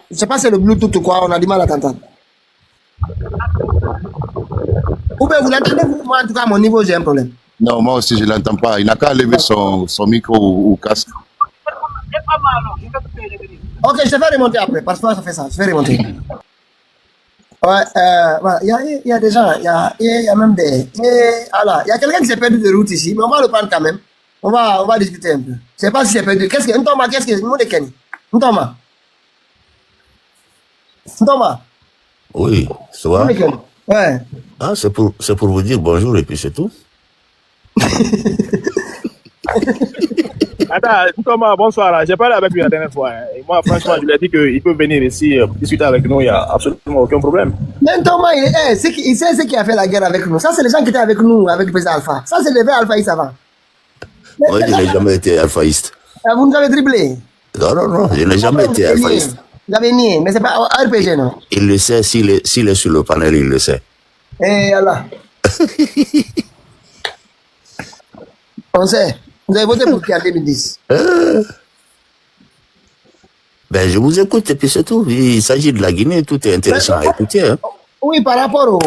je sais pas si c'est le Bluetooth ou quoi, on a du mal à t'entendre. Ou bien vous l'entendez, moi en tout cas, à mon niveau, j'ai un problème. Non, moi aussi, je ne l'entends pas. Il n'a qu'à lever son micro ou casque. Ok, je te fais remonter après, parce que ça fait ça, je vais remonter. Ouais, voilà. Il y a des gens, il y a même des... voilà. Il y a quelqu'un qui s'est perdu de route ici, mais on va le prendre quand même. On va discuter un peu. Je ne sais pas si c'est perdu. Qu'est-ce que... Ntoma, qu'est-ce que... Nous, de Kenny. Ntoma. Ntoma. Oui, ça va? Ouais. Ah, c'est pour vous dire bonjour et puis c'est tout. Attends, Thomas, bonsoir. J'ai parlé avec lui la dernière fois. Et moi, franchement, je lui ai dit qu'il peut venir ici discuter avec nous. Il n'y a absolument aucun problème. Mais Thomas, il sait ce qui a fait la guerre avec nous. Ça, c'est les gens qui étaient avec nous, avec le président Alpha. Ça, c'est les vrais alphaïstes avant. Moi, je n'ai jamais été alphaïste. Vous nous avez dribblé. Non, je n'ai jamais été alphaïste. Vous avez nié, mais c'est pas RPG, non? Il le sait, s'il est sur le panel, il le sait. Eh, Allah. On sait. Vous avez voté pour qui en 2010? Ben, je vous écoute et puis c'est tout. Il s'agit de la Guinée, tout est intéressant à écouter. Hein. Oui, par rapport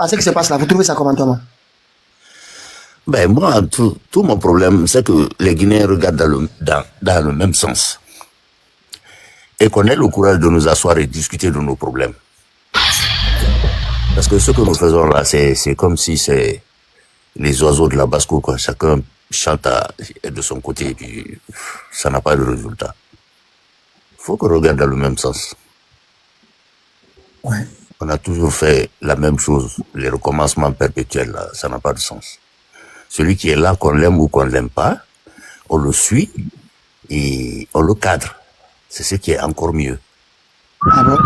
à ce qui se passe là, vous trouvez ça comment, Thomas? Ben, moi, tout mon problème, c'est que les Guinéens regardent dans le même sens. Et qu'on ait le courage de nous asseoir et discuter de nos problèmes. Parce que ce que nous faisons là, c'est comme si c'est les oiseaux de la basse-cour, quoi. Chacun chante de son côté et puis ça n'a pas de résultat. Il faut qu'on regarde dans le même sens. Ouais. On a toujours fait la même chose. Les recommencements perpétuels, là, ça n'a pas de sens. Celui qui est là, qu'on l'aime ou qu'on ne l'aime pas, on le suit et on le cadre. C'est ce qui est encore mieux. Ah bon?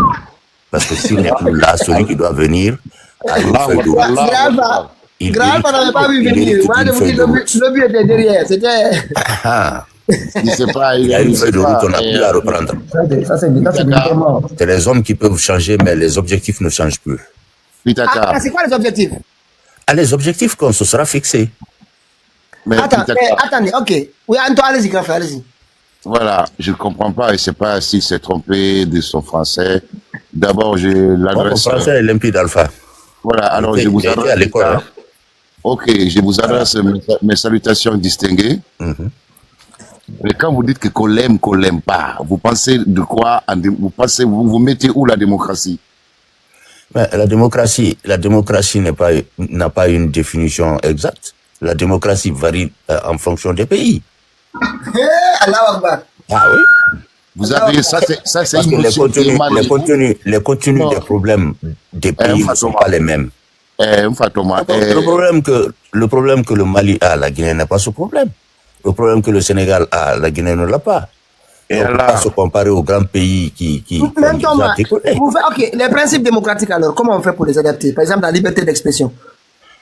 Parce que s'il n'est plus là, celui qui doit venir a une feuille de route. Grave, on n'avait pas vu venir. Moi, je vous dis, le but était derrière. C'était... Il sait pas, il y a une feuille de route, on n'a plus à reprendre. Ça, c'est C'est les hommes qui peuvent changer, mais les objectifs ne changent plus. Ah, c'est quoi les objectifs? Ah, les objectifs qu'on se sera fixés. Mais attendez, ok. Oui, Antoine, allez-y, grand frère, allez-y. Voilà, je ne comprends pas. Je ne sais pas s'il s'est trompé de son français. D'abord, je l'adresse... Mon français est limpide, Alpha. Voilà, alors je vous adresse... à l'école. Hein? Ok, je vous adresse mes salutations distinguées. Mais quand vous dites qu'on l'aime pas, vous pensez de quoi? Vous mettez où la démocratie? Mais la démocratie n'a pas une définition exacte. La démocratie varie en fonction des pays. Allah Akbar. Ah oui. Vous avez ça, c'est une notion les contenus des problèmes des pays ne sont pas les mêmes. Le problème que le Mali a, la Guinée n'a pas ce problème. Le problème que le Sénégal a, la Guinée ne l'a pas. Et on ne peut pas se comparer aux grands pays qui même Thomas, ok, les principes démocratiques alors, comment on fait pour les adapter? Par exemple, la liberté d'expression.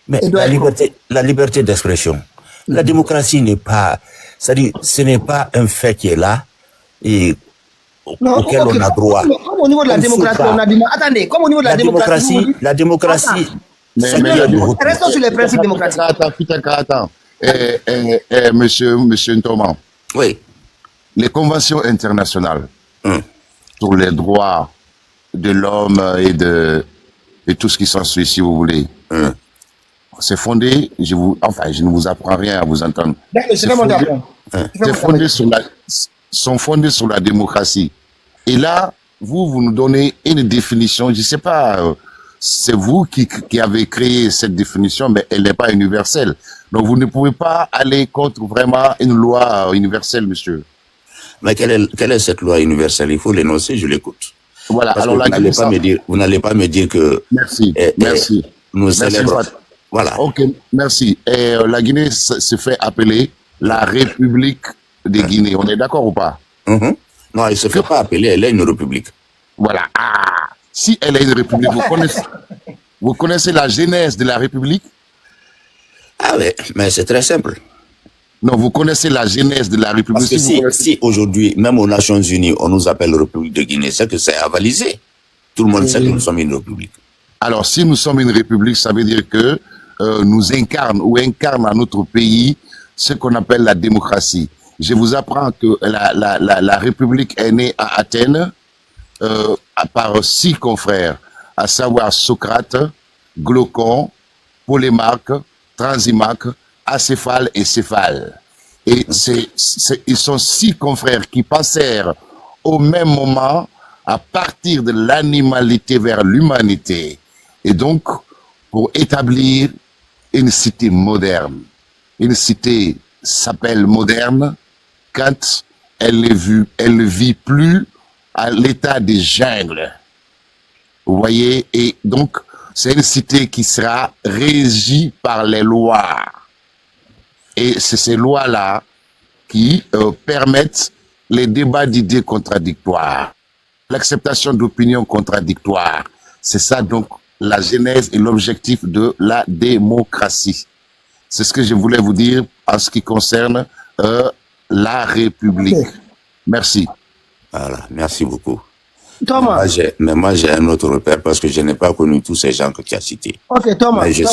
Mais la liberté d'expression, la démocratie n'est pas, c'est-à-dire, ce n'est pas un fait qui est là et auquel on a droit. Comme au niveau de la démocratie, on a dit, attendez, comme au niveau de la démocratie. La démocratie. Restons sur les principes démocratiques. Attends. Monsieur Thomas. Oui. Les conventions internationales sur les droits de l'homme et tout ce qui s'ensuit, si vous voulez. C'est fondé, je ne vous apprends rien à vous entendre. Sont fondés sur la démocratie. Et là, vous nous donnez une définition, je ne sais pas, c'est vous qui avez créé cette définition, mais elle n'est pas universelle. Donc vous ne pouvez pas aller contre vraiment une loi universelle, monsieur. Mais quelle est cette loi universelle? Il faut l'énoncer, je l'écoute. Voilà, parce alors que vous n'allez pas me dire que... Merci. Nous célébrons. Voilà. Ok, merci. Et la Guinée se fait appeler la République de Guinée. On est d'accord ou pas? Non, elle ne se fait pas appeler, elle est une république. Voilà. Ah, si elle est une république, vous connaissez la genèse de la république? Ah oui, mais c'est très simple. Non, vous connaissez la genèse de la république? Parce que si aujourd'hui, même aux Nations Unies, on nous appelle République de Guinée, c'est que c'est avalisé. Tout le monde sait que nous sommes une république. Alors, si nous sommes une république, ça veut dire que nous incarne à notre pays ce qu'on appelle la démocratie. Je vous apprends que la République est née à Athènes par 6 confrères, à savoir Socrate, Glaucon, Polémarque, Transimaque, Acéphale et Céphale. Et ils sont 6 confrères qui passèrent au même moment à partir de l'animalité vers l'humanité. Et donc, pour établir une cité moderne. Une cité s'appelle moderne quand elle ne vit plus à l'état des jungles. Vous voyez? Et donc, c'est une cité qui sera régie par les lois. Et c'est ces lois-là qui permettent les débats d'idées contradictoires, l'acceptation d'opinions contradictoires. C'est ça donc la genèse et l'objectif de la démocratie. C'est ce que je voulais vous dire en ce qui concerne la République. Ok. Merci. Voilà, merci beaucoup. Thomas. Moi, j'ai un autre repère parce que je n'ai pas connu tous ces gens que tu as cités. Ok, Thomas. Mais je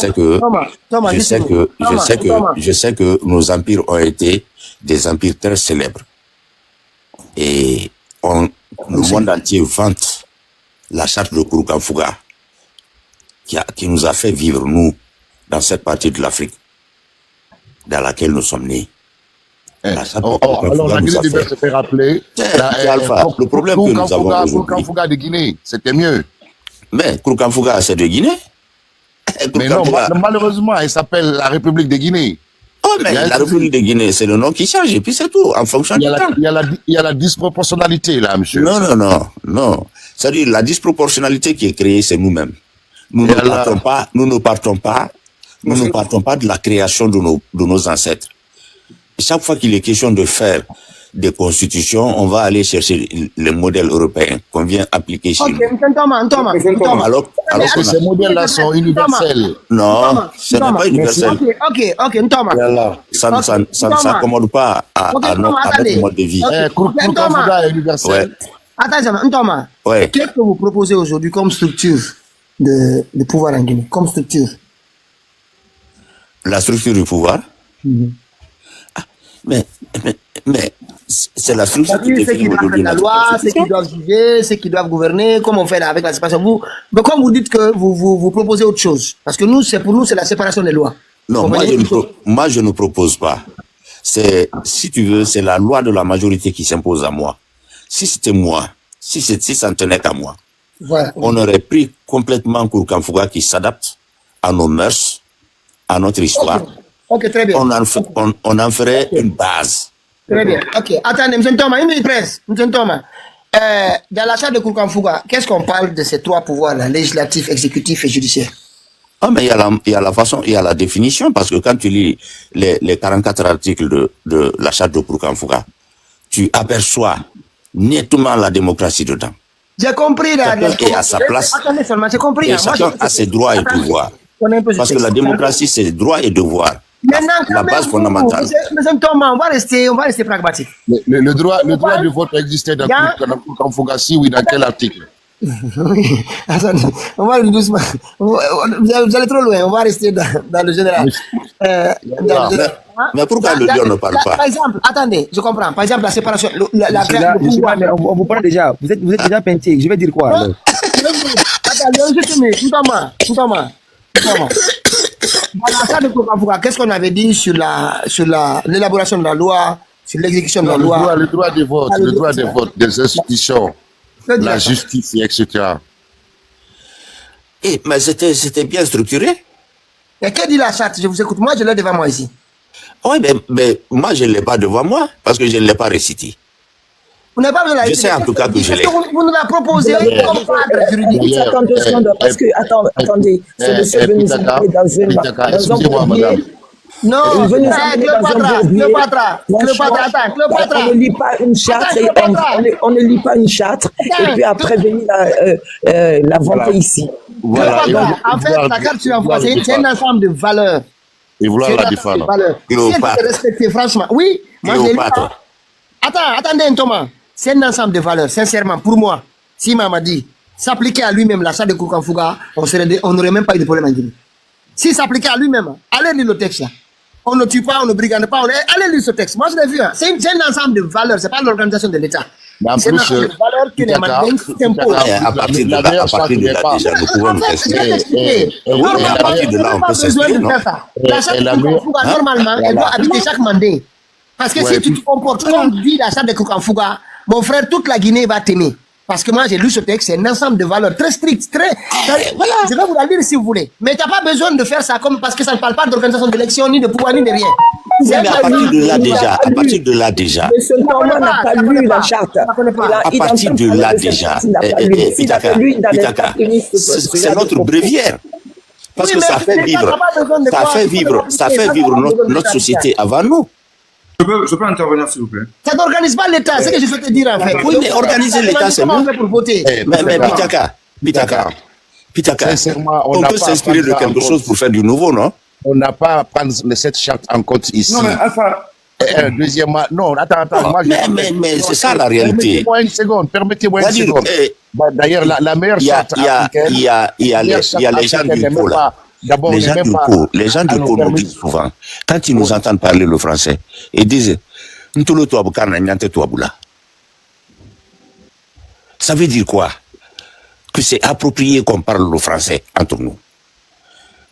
sais que nos empires ont été des empires très célèbres. Et le monde entier vante la charte de Kouroukanfouga qui nous a fait vivre, nous, dans cette partie de l'Afrique dans laquelle nous sommes nés. Alors, la Guinée devait se faire rappeler. Alpha, le problème que nous avons aujourd'hui. Kouroukanfouga de Guinée, c'était mieux. Mais Kouroukanfouga, c'est de Guinée. Mais non, malheureusement, elle s'appelle la République de Guinée. Oh, mais la République de Guinée, c'est le nom qui change, et puis c'est tout, en fonction du temps. Il y a la disproportionnalité, là, monsieur. Non. C'est-à-dire, la disproportionnalité qui est créée, c'est nous-mêmes. Nous ne partons pas de la création de nos ancêtres. Chaque fois qu'il est question de faire des constitutions, on va aller chercher les modèles européens qu'on vient appliquer chez nous. Thomas. Alors que ces modèles-là sont universels. Non, ce n'est pas universel. Ok, Thomas. Ça ne s'accommode pas à notre mode de vie. Kouroukanfouga est universel. Attends, Thomas. Qu'est-ce que vous proposez aujourd'hui comme structure de pouvoir en Guinée? Comme structure? La structure du pouvoir? Mais c'est la structure qui ceux qui doivent faire la loi, ceux qui doivent juger, ceux qui doivent gouverner, comme on fait avec la séparation. Mais comme vous dites que vous proposez autre chose, parce que pour nous, c'est la séparation des lois. Non, moi, je ne propose pas. Si tu veux, c'est la loi de la majorité qui s'impose à moi. Si c'était moi, si ça ne tenait qu'à moi, voilà. On aurait pris complètement Kouroukanfouga qui s'adapte à nos mœurs, à notre histoire. Ok, très bien. On en ferait une base. Très bien. Ok. Attendez, M. Thomas, une minute presse. M. Thomas, dans la charte de Kouroukanfouga, qu'est-ce qu'on parle de ces 3 pouvoirs-là, législatif, exécutif et judiciaire? Ah, mais il y a la façon, il y a la définition, parce que quand tu lis les 44 articles de la charte de Kouroukanfouga, tu aperçois nettement la démocratie dedans. J'ai compris. Chacun est à sa place. Attendez seulement, j'ai compris. Et chacun a ses droits et devoirs. Parce que la démocratie, c'est droits et devoirs. La base fondamentale. M. Thomas, on va rester pragmatique. Le droit de vote existait dans Kouroukanfouga, si oui, dans quel article? Oui, attendez, on va aller doucement. Vous allez trop loin, on va rester dans le général. Mais pourquoi le lion ne parle pas? Par exemple, attendez, je comprends. Par exemple, la séparation, on vous parle déjà. Vous êtes déjà peinté. Je vais dire quoi alors? Attendez, juste Thomas. Dans la charte de Kouroukanfouga, qu'est-ce qu'on avait dit sur l'élaboration de la loi, sur l'exécution de la loi? Le droit de vote, des institutions, la justice, etc. Mais c'était bien structuré. Et que dit la charte? Je vous écoute. Moi, je l'ai devant moi ici. Oui, mais moi, je ne l'ai pas devant moi, parce que je ne l'ai pas récité. Vous n'avez pas besoin de la Je sais en tout cas que je l'ai. Vous nous la proposez comme cadre juridique. Parce que, attendez, c'est le seul venu dans un excusez-moi, madame. Non, Cléopâtre. On ne lit pas une charte, on ne lit pas une charte, et puis après venir la vanter ici. En fait, la carte sur l'enfant, c'est un ensemble de valeurs. Et vouloir la défendre. Si elle est respectée, franchement, oui. Attendez, Thomas. C'est un ensemble de valeurs, sincèrement, pour moi. Si Mamadi s'appliquait à lui-même la charte de Kouroukanfouga, on n'aurait même pas eu de problème en Guinée. S'il s'appliquait à lui-même, allez lire le texte là. On ne tue pas, on ne brigande pas, allez lire ce texte. Moi, je l'ai vu. C'est un ensemble de valeurs, ce n'est pas l'organisation de l'État. Mais en C'est plus, une valeur que les Mandingues s'imposent. À partir de là, déjà, nous pouvons nous exprimer. Oui, mais à partir de là, on peut s'exprimer, non? La charte de Kukanfuga, normalement, elle doit habiter chaque Mandé. Parce que si tu te comportes comme dit la charte de Kukanfuga, mon frère, toute la Guinée va t'aimer. Parce que moi, j'ai lu ce texte, c'est un ensemble de valeurs très strictes, très... Voilà. Je vais vous la lire si vous voulez. Mais tu n'as pas besoin de faire ça comme parce que ça ne parle pas d'organisation d'élection, ni de pouvoir, ni de rien. Mais à partir de là déjà, Monsieur Norman n'a pas lu la charte. À partir de là déjà, Pitaka, c'est notre bréviaire. Parce que ça fait vivre notre société avant nous. Je peux intervenir, s'il vous plaît. Ça n'organise pas l'État, c'est ce que je veux te dire en fait. Oui, mais organiser l'État, c'est mieux. Mais Pitaka, on peut s'inspirer de quelque chose pour faire du nouveau, non? On n'a pas à prendre cette charte en compte ici. Non, mais Alpha... Deuxièmement, non, attends, moi, mais c'est ça la réalité. Permettez-moi une seconde. D'ailleurs, la meilleure charte africaine... Il y a les gens du pôle. Les gens du pôle nous disent souvent, quand ils nous entendent parler le français, ils disent ça veut dire quoi? Que c'est approprié qu'on parle le français entre nous.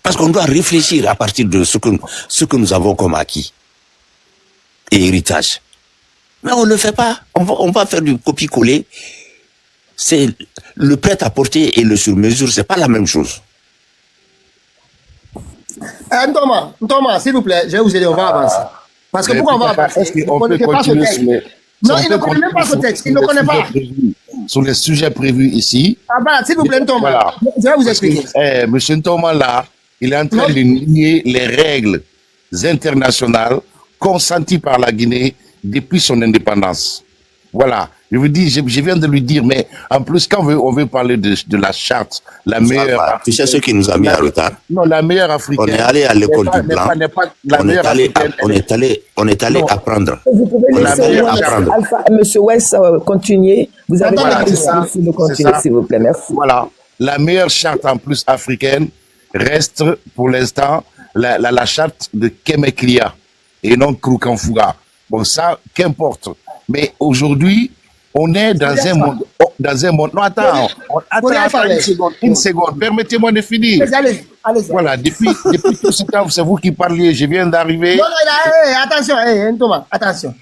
Parce qu'on doit réfléchir à partir de ce que nous avons comme acquis et héritage. Mais on ne le fait pas. On va faire du copier-coller. C'est le prêt-à-porter et le sur-mesure, c'est pas la même chose. Thomas, s'il vous plaît, je vais vous aider, on va avancer. Parce que pourquoi on va avancer? On peut continuer sur les... Non, il ne connaît même pas ce texte, il ne connaît pas. Sur les sujets prévus ici. Ah bah, s'il vous plaît, Thomas, voilà. Je vais vous expliquer. Monsieur Thomas, là, il est en train de nier les règles internationales consenties par la Guinée depuis son indépendance. Voilà. Je vous dis, je viens de lui dire, mais en plus, quand on veut parler de la charte, la meilleure... Tu sais ce qui nous a mis en retard? Non, la meilleure africaine... On est allé à l'école du blanc. On est allé apprendre. Vous pouvez laisser Alpha, Monsieur West continuer. Vous avez la possibilité de continuer, s'il vous plaît. Merci. Voilà. La meilleure charte en plus africaine reste pour l'instant la charte de Kemeklia et non Kukanfuga. Bon, ça, qu'importe. Mais aujourd'hui, on est dans un monde. Non, attends, une seconde. Permettez-moi de finir. Allez. Voilà, depuis tout ce temps, c'est vous qui parliez. Je viens d'arriver. Non, attention, Thomas, attention.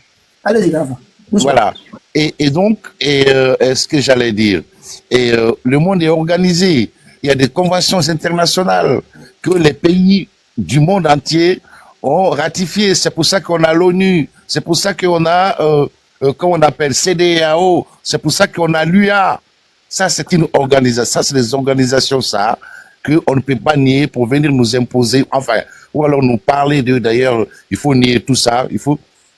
Allez-y, grave. Voilà. Et donc, ce que j'allais dire, le monde est organisé. Il y a des conventions internationales que les pays du monde entier ont ratifiées. C'est pour ça qu'on a l'ONU. C'est pour ça qu'on a, comment on appelle, CEDEAO. C'est pour ça qu'on a l'UA. Ça, c'est une organisation. Ça, c'est des organisations, ça, qu'on ne peut pas nier pour venir nous imposer. Enfin, ou alors nous parler de, d'ailleurs, il faut nier tout ça.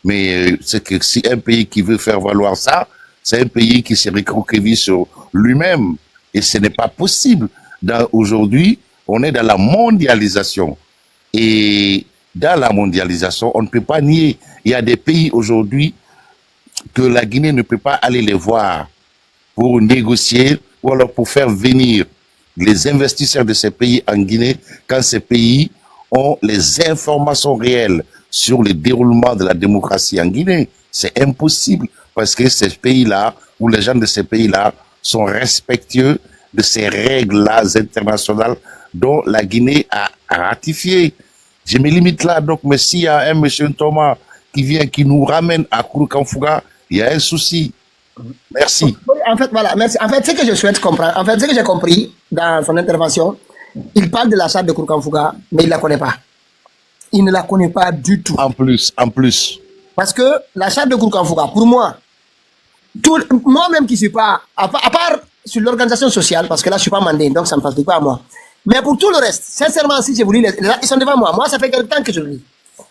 Mais c'est que si un pays qui veut faire valoir ça, c'est un pays qui s'est recroquevillé sur lui-même. Et ce n'est pas possible. Aujourd'hui, on est dans la mondialisation. Et dans la mondialisation, on ne peut pas nier. Il y a des pays aujourd'hui que la Guinée ne peut pas aller les voir pour négocier ou alors pour faire venir les investisseurs de ces pays en Guinée quand ces pays ont les informations réelles sur le déroulement de la démocratie en Guinée. C'est impossible parce que ces pays-là ou les gens de ces pays-là sont respectueux de ces règles-là internationales dont la Guinée a ratifié. Je me limite là, donc, mais s'il y a un monsieur Thomas qui vient, qui nous ramène à Kukanfuga, il y a un souci. Merci. En fait, voilà, merci. En fait, ce que je souhaite comprendre, en fait, ce que j'ai compris dans son intervention, il parle de la charte de Kukanfuga, mais il ne la connaît pas. Il ne la connaît pas du tout. En plus. Parce que la charte de Kukanfuga, pour moi, moi-même qui ne suis pas, à part sur l'organisation sociale, parce que là, je ne suis pas mandé, donc ça ne s'applique pas à moi. Mais pour tout le reste, sincèrement, si je vous lis, ils sont devant moi. Moi, ça fait quelque temps que je le lis.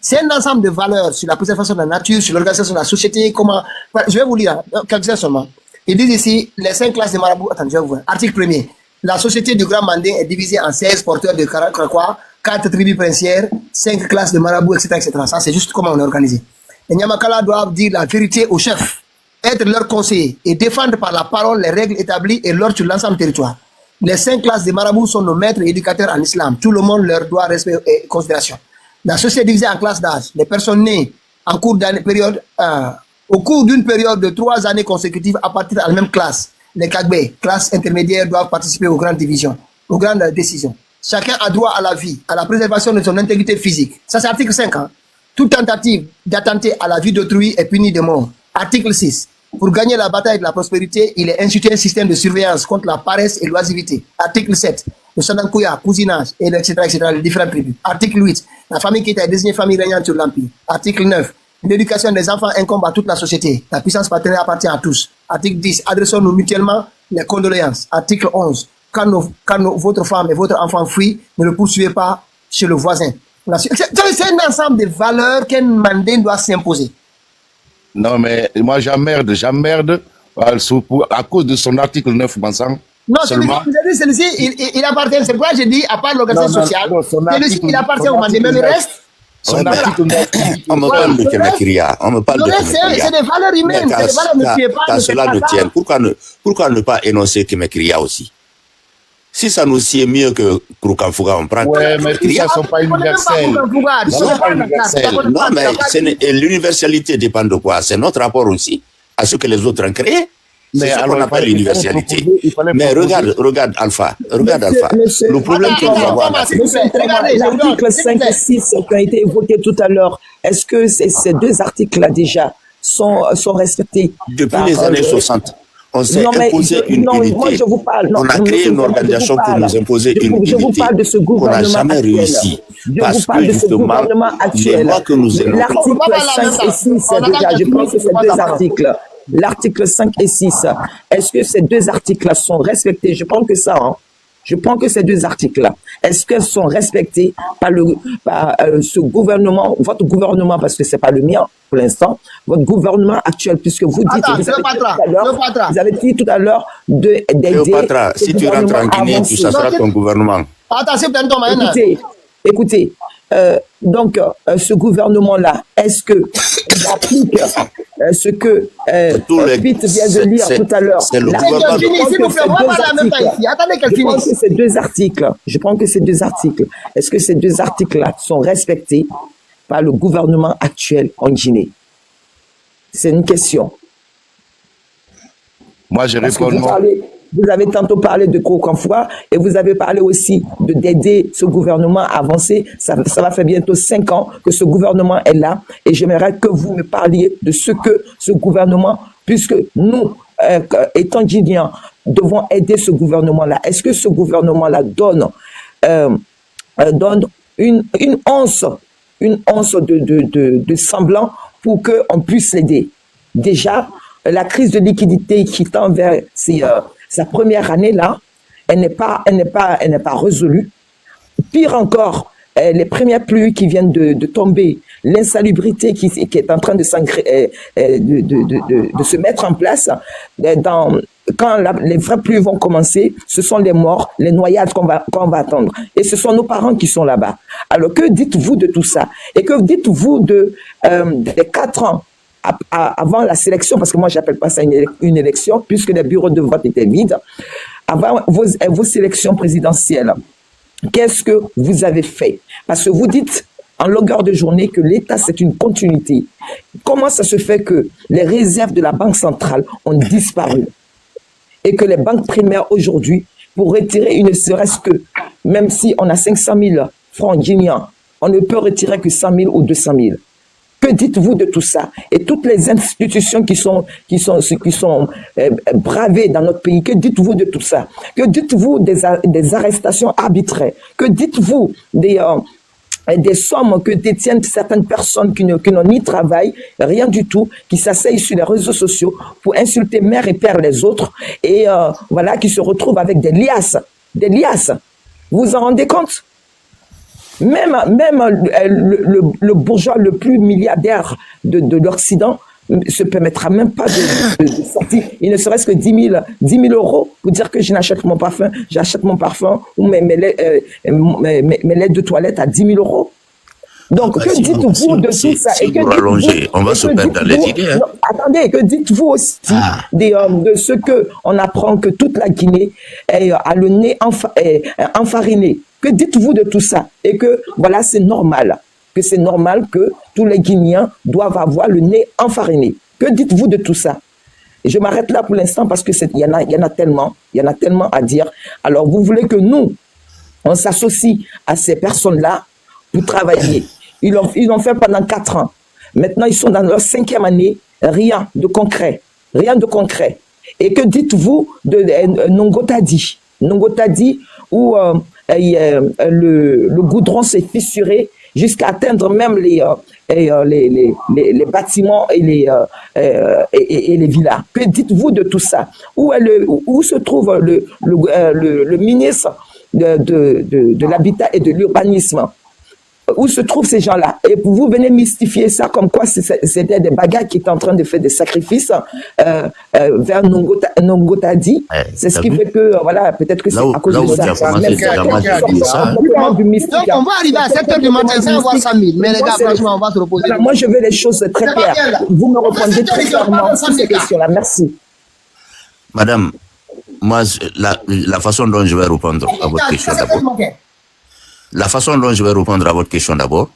C'est un ensemble de valeurs sur la préservation de la nature, sur l'organisation de la société, comment... Je vais vous lire quelques-uns seulement. Ils disent ici, les 5 classes de marabouts... Attends, je vais vous voir. Article 1er. La société du Grand Mandé est divisée en 16 porteurs de Krakwa, 4 tribus princières, 5 classes de marabouts, etc., etc. Ça, c'est juste comment on est organisé. Les Nyamakala doivent dire la vérité aux chefs, être leurs conseillers et défendre par la parole les règles établies et l'ordre sur l'ensemble du territoire. Les 5 classes de marabouts sont nos maîtres et éducateurs en islam. Tout le monde leur doit respect et considération. La société est divisée en classes d'âge. Les personnes nées en cours d'année, période Au cours d'une période de 3 années consécutives à partir de la même classe, les Kagbe, classes intermédiaires, doivent participer aux grandes divisions, aux grandes décisions. Chacun a droit à la vie, à la préservation de son intégrité physique. Ça, c'est article 5. Hein. Toute tentative d'attenter à la vie d'autrui est punie de mort. Article 6. Pour gagner la bataille de la prospérité, il est institué un système de surveillance contre la paresse et l'oisiveté. Article 7. Le Sanankuya, cousinage, etc., les différentes tribus. Article 8. La famille qui est désignée famille régnante sur l'Empire. Article 9. L'éducation des enfants incombe à toute la société. La puissance paternelle appartient à tous. Article 10. Adressons-nous mutuellement les condoléances. Article 11. Quand votre femme et votre enfant fuient, ne le poursuivez pas chez le voisin. C'est un ensemble de valeurs qu'un Mandé doit s'imposer. Non, mais moi, j'emmerde à cause de son article 9, Bansan. Non, celui-ci, il appartient, c'est pourquoi j'ai dit, à part l'organisation sociale, celui-ci, il appartient au Mandé, mais le reste, on me parle de Kemekiria. On me parle de Kemekiria. C'est des valeurs humaines. C'est des valeurs ne tuez pas. Quand cela ne tient, pourquoi ne pas énoncer Kemekiria aussi? Si ça nous sied mieux que Kouroukanfouga, on prend. Ouais, mais tout ça ne sont pas universels. Non, mais l'universalité dépend de quoi? C'est notre rapport aussi à ce que les autres ont créé. C'est ça qu'on appelle l'universalité. Mais regarde Alpha. Le problème que nous avons en Afrique. L'article 5 et 6 qui ont été évoqués tout à l'heure, est-ce que ces deux articles-là déjà sont respectés? Depuis les années 60. On s'est imposé une unité. Moi, je vous parle, on a créé une organisation pour nous imposer une unité. Je vous parle de ce gouvernement actuel. On n'a jamais réussi. Parce que justement, les lois que nous aimons. L'article 5 et 6, déjà, je pense que ces deux articles. L'article 5 et 6, est-ce que ces deux articles-là sont respectés? Je pense que ça, hein. Je pense que ces deux articles-là, est-ce qu'elles sont respectées par ce gouvernement, votre gouvernement, parce que c'est pas le mien pour l'instant, votre gouvernement actuel, puisque vous dites, vous avez dit tout à l'heure d'aider. Cléopatra, si tu rentres en Guinée, ça sera ton gouvernement. Écoutez, donc ce gouvernement-là, est-ce que il applique ce que Pete vient de lire tout à l'heure? Je pense que ces deux articles, est-ce que ces deux articles-là sont respectés par le gouvernement actuel en Guinée? C'est une question. Moi, je réponds non. Vous avez tantôt parlé de Kouroukanfouga et vous avez parlé aussi d'aider ce gouvernement à avancer. Ça va faire bientôt 5 ans que ce gouvernement est là et j'aimerais que vous me parliez de ce que ce gouvernement, puisque nous, étant Guinéens, devons aider ce gouvernement-là. Est-ce que ce gouvernement-là donne une once de semblant pour qu'on puisse l'aider? Déjà, la crise de liquidité qui tend vers sa première année là, elle n'est pas résolue. Pire encore, les premières pluies qui viennent de tomber, l'insalubrité qui est en train de se mettre en place. Quand les vraies pluies vont commencer, ce sont les morts, les noyades qu'on va attendre. Et ce sont nos parents qui sont là-bas. Alors que dites-vous de tout ça? Et que dites-vous des 4 ans avant la sélection, parce que moi, j'appelle pas ça une élection, puisque les bureaux de vote étaient vides, avant vos sélections présidentielles, qu'est-ce que vous avez fait? Parce que vous dites en longueur de journée que l'État, c'est une continuité. Comment ça se fait que les réserves de la Banque centrale ont disparu et que les banques primaires aujourd'hui, pour retirer ne serait-ce que, même si on a 500 000 francs guinéens, on ne peut retirer que 100 000 ou 200 000. Que dites-vous de tout ça? Et toutes les institutions qui sont bravées dans notre pays, que dites-vous de tout ça? Que dites-vous des arrestations arbitraires? Que dites-vous des sommes que détiennent certaines personnes qui n'ont ni travail, rien du tout, qui s'asseyent sur les réseaux sociaux pour insulter mère et père les autres et voilà, qui se retrouvent avec des liasses. Vous vous en rendez compte? Même le bourgeois le plus milliardaire de l'Occident se permettra même pas de sortir, il ne serait-ce que 10 000 euros pour dire que je n'achète mon parfum, j'achète mon parfum ou mes lettres de toilette à 10 000 euros. Donc, que dites-vous de tout ça? Et que on va se perdre dans les idées. Hein. Attendez, que dites-vous aussi de ce qu'on apprend que toute la Guinée a le nez enfariné? Que dites-vous de tout ça? Et que, voilà, c'est normal. Que c'est normal que tous les Guinéens doivent avoir le nez enfariné. Que dites-vous de tout ça? Et je m'arrête là pour l'instant parce que il y en a tellement à dire. Alors, vous voulez que nous, on s'associe à ces personnes-là pour travailler. Ils l'ont fait pendant 4 ans. Maintenant, ils sont dans leur 5e année. Rien de concret. Rien de concret. Et que dites-vous de Nongotadi? Nongotadi, où le goudron s'est fissuré jusqu'à atteindre même les bâtiments et les villas. Que dites-vous de tout ça? Où se trouve le ministre de l'Habitat et de l'Urbanisme? Où se trouvent ces gens-là? Et vous venez mystifier ça comme quoi c'était des bagarres qui étaient en train de faire des sacrifices vers Nongotadi. C'est ce qui fait que, voilà, peut-être que c'est à cause de ça. On va arriver à 7 h du matin sans voir 100 000. Mais les gars, franchement, on va se reposer. Moi, je veux les choses très claires. Vous me répondez très clairement sur ces questions-là. Merci. Madame, moi, la façon dont je vais répondre à votre question d'abord. La façon dont je vais répondre à votre question d'abord,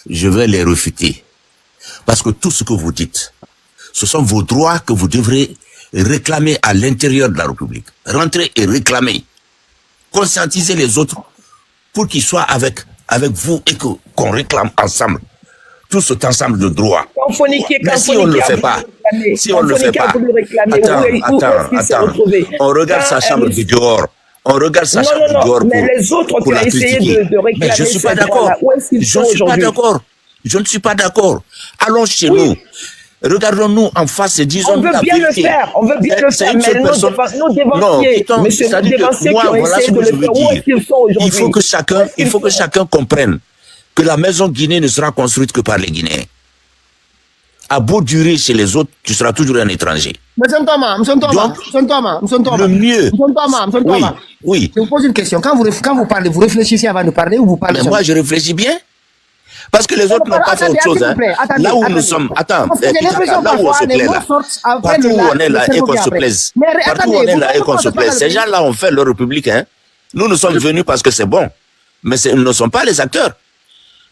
je vais les réfuter. Parce que tout ce que vous dites, ce sont vos droits que vous devrez réclamer à l'intérieur de la République. Rentrer et réclamer. Conscientiser les autres pour qu'ils soient avec vous et qu'on réclame ensemble. Tout cet ensemble de droits. Mais si on ne le fait pas, attends, on regarde sa chambre du dehors. On regarde sa chambre du dehors mais les autres qui ont essayé de réclamer. Mais je ne suis pas d'accord. Je ne suis pas d'accord. Allons chez nous. Regardons-nous en face et disons la vérité. On veut bien le faire, mais nos dévanciers, monsieur les dévanciers qui ont essayé de le faire, où est-ce qu'ils sont aujourd'hui? Il faut que chacun comprenne que la maison Guinée ne sera construite que par les Guinéens. À beau durer chez les autres, tu seras toujours un étranger. Monsieur Thomas. Le mieux. Oui. Je vous pose une question. Quand vous parlez, vous réfléchissez avant de parler ou vous parlez? Mais moi, je réfléchis bien. Parce que les autres n'ont pas fait autre chose. Là où nous sommes, là où on se plaît là, partout où on est là et qu'on se plaise, partout où on est là et qu'on se plaise, ces gens-là ont fait leur république. Nous sommes venus parce que c'est bon, mais ils ne sont pas les acteurs.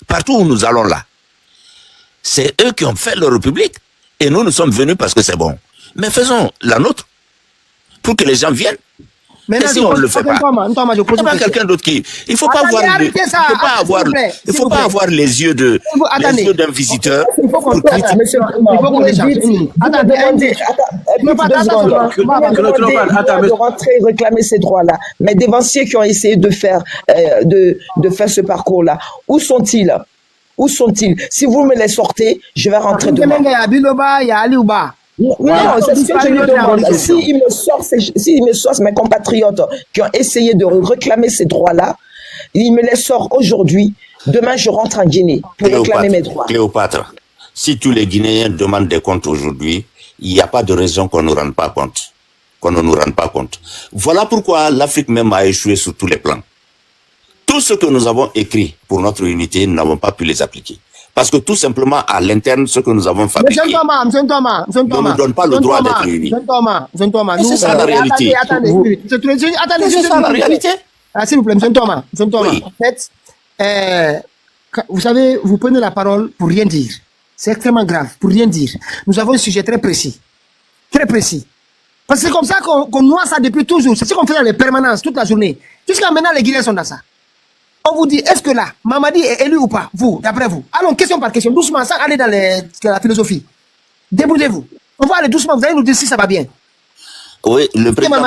Partout où nous allons là, c'est eux qui ont fait leur république et nous sommes venus parce que c'est bon. Mais faisons la nôtre pour que les gens viennent. Mais si on ne le fait pas, il n'y a pas quelqu'un d'autre qui... Il ne faut pas avoir les yeux d'un visiteur pour critiquer. Monsieur, de rentrer et réclamer ces droits-là. Mais des dévanciers qui ont essayé de faire ce parcours-là, où sont-ils? Où sont-ils? Si vous me les sortez, je vais rentrer demain. Non, c'est ce que je lui demande. S'ils me sortent, mes compatriotes qui ont essayé de réclamer ces droits-là, ils me les sortent aujourd'hui. Demain, je rentre en Guinée pour réclamer mes droits. Cléopâtre, si tous les Guinéens demandent des comptes aujourd'hui, il n'y a pas de raison qu'on ne nous rende pas compte. Voilà pourquoi l'Afrique même a échoué sur tous les plans. Tout ce que nous avons écrit pour notre unité, nous n'avons pas pu les appliquer. Parce que tout simplement, à l'interne, ce que nous avons fabriqué ne nous donne pas le droit d'être unis. C'est ça la réalité. C'est ça la réalité. S'il vous plaît, M. Thomas. Oui. En fait, vous savez, vous prenez la parole pour rien dire. C'est extrêmement grave, pour rien dire. Nous avons un sujet très précis. Très précis. Parce que c'est comme ça qu'on noie ça depuis toujours. C'est ce qu'on fait dans les permanences toute la journée. Jusqu'à maintenant, les Guinéens sont dans ça. On vous dit, est-ce que là, Mamadi est élu ou pas? Vous, d'après vous. Allons, question par question, doucement, sans aller dans la philosophie. Débrouillez-vous. On va aller doucement, vous allez nous dire si ça va bien. Oui, le président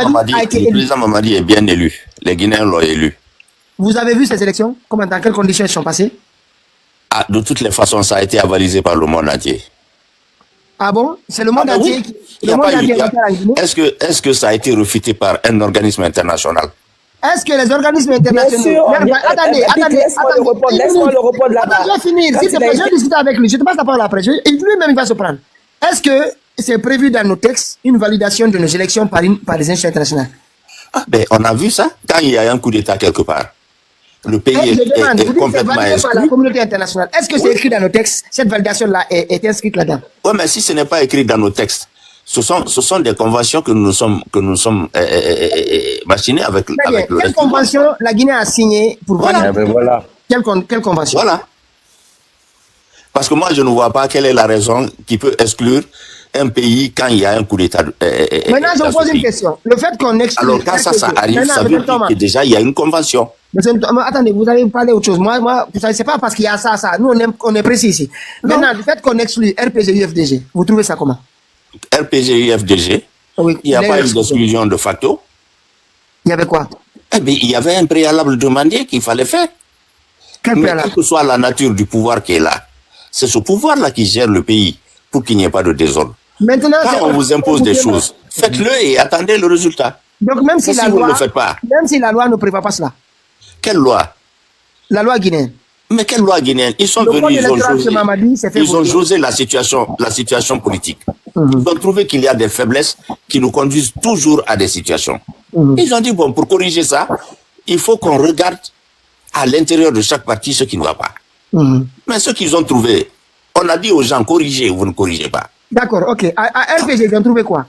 Mamadi est bien élu. Les Guinéens l'ont élu. Vous avez vu ces élections? Dans quelles conditions elles sont passées? De toutes les façons, ça a été avalisé par le monde entier. Ah bon? C'est le monde entier qui... Est-ce que ça a été refuté par un organisme international? Est-ce que les organismes internationaux... Attendez. Laisse-moi le répondre là-bas. Je vais finir. S'il te plaît, je vais discuter avec lui. Je te passe la parole après. Lui-même, il va se prendre. Est-ce que c'est prévu dans nos textes une validation de nos élections par les institutions internationales? On a vu ça quand il y a un coup d'État quelque part. Le pays est complètement exclu. Par la communauté internationale. Est-ce que c'est écrit dans nos textes? Cette validation-là est inscrite là-dedans? Oui, mais si ce n'est pas écrit dans nos textes, ce sont des conventions que nous sommes machinés avec le reste. Quelle convention la Guinée a signée pour valider? Voilà. Quelle convention? Voilà. Parce que moi, je ne vois pas quelle est la raison qui peut exclure un pays quand il y a un coup d'État. Maintenant, je vous pose une question. Le fait qu'on exclut... Alors, quand ça arrive, Maintenant, ça veut dire que déjà, il y a une convention. Mais attendez, vous avez parlé autre chose. Moi, vous savez, c'est pas parce qu'il y a ça. Nous, on est précis ici. Maintenant, le fait qu'on exclut RPG, UFDG, vous trouvez ça comment? RPG, UFDG, Oui, il n'y a pas eu d'exclusion de facto. Il y avait quoi? Eh bien, il y avait un préalable demandé qu'il fallait faire. Quel Mais préalable? quelle que soit la nature du pouvoir qui est là, c'est ce pouvoir-là qui gère le pays pour qu'il n'y ait pas de désordre. Maintenant, quand on vous impose des choses, faites-le et attendez le résultat. Donc, même si, vous ne le faites pas. Même si la loi ne prévoit pas cela. Quelle loi? La loi guinéenne. Mais quelle loi guinéenne? Ils sont venus, ils ont josé la situation politique. Ils ont trouvé qu'il y a des faiblesses qui nous conduisent toujours à des situations. Ils ont dit, bon, pour corriger ça, il faut qu'on regarde à l'intérieur de chaque parti ce qui ne va pas. Mais ce qu'ils ont trouvé, on a dit aux gens, corrigez ou vous ne corrigez pas. D'accord, ok. À RPG, ils ont trouvé quoi?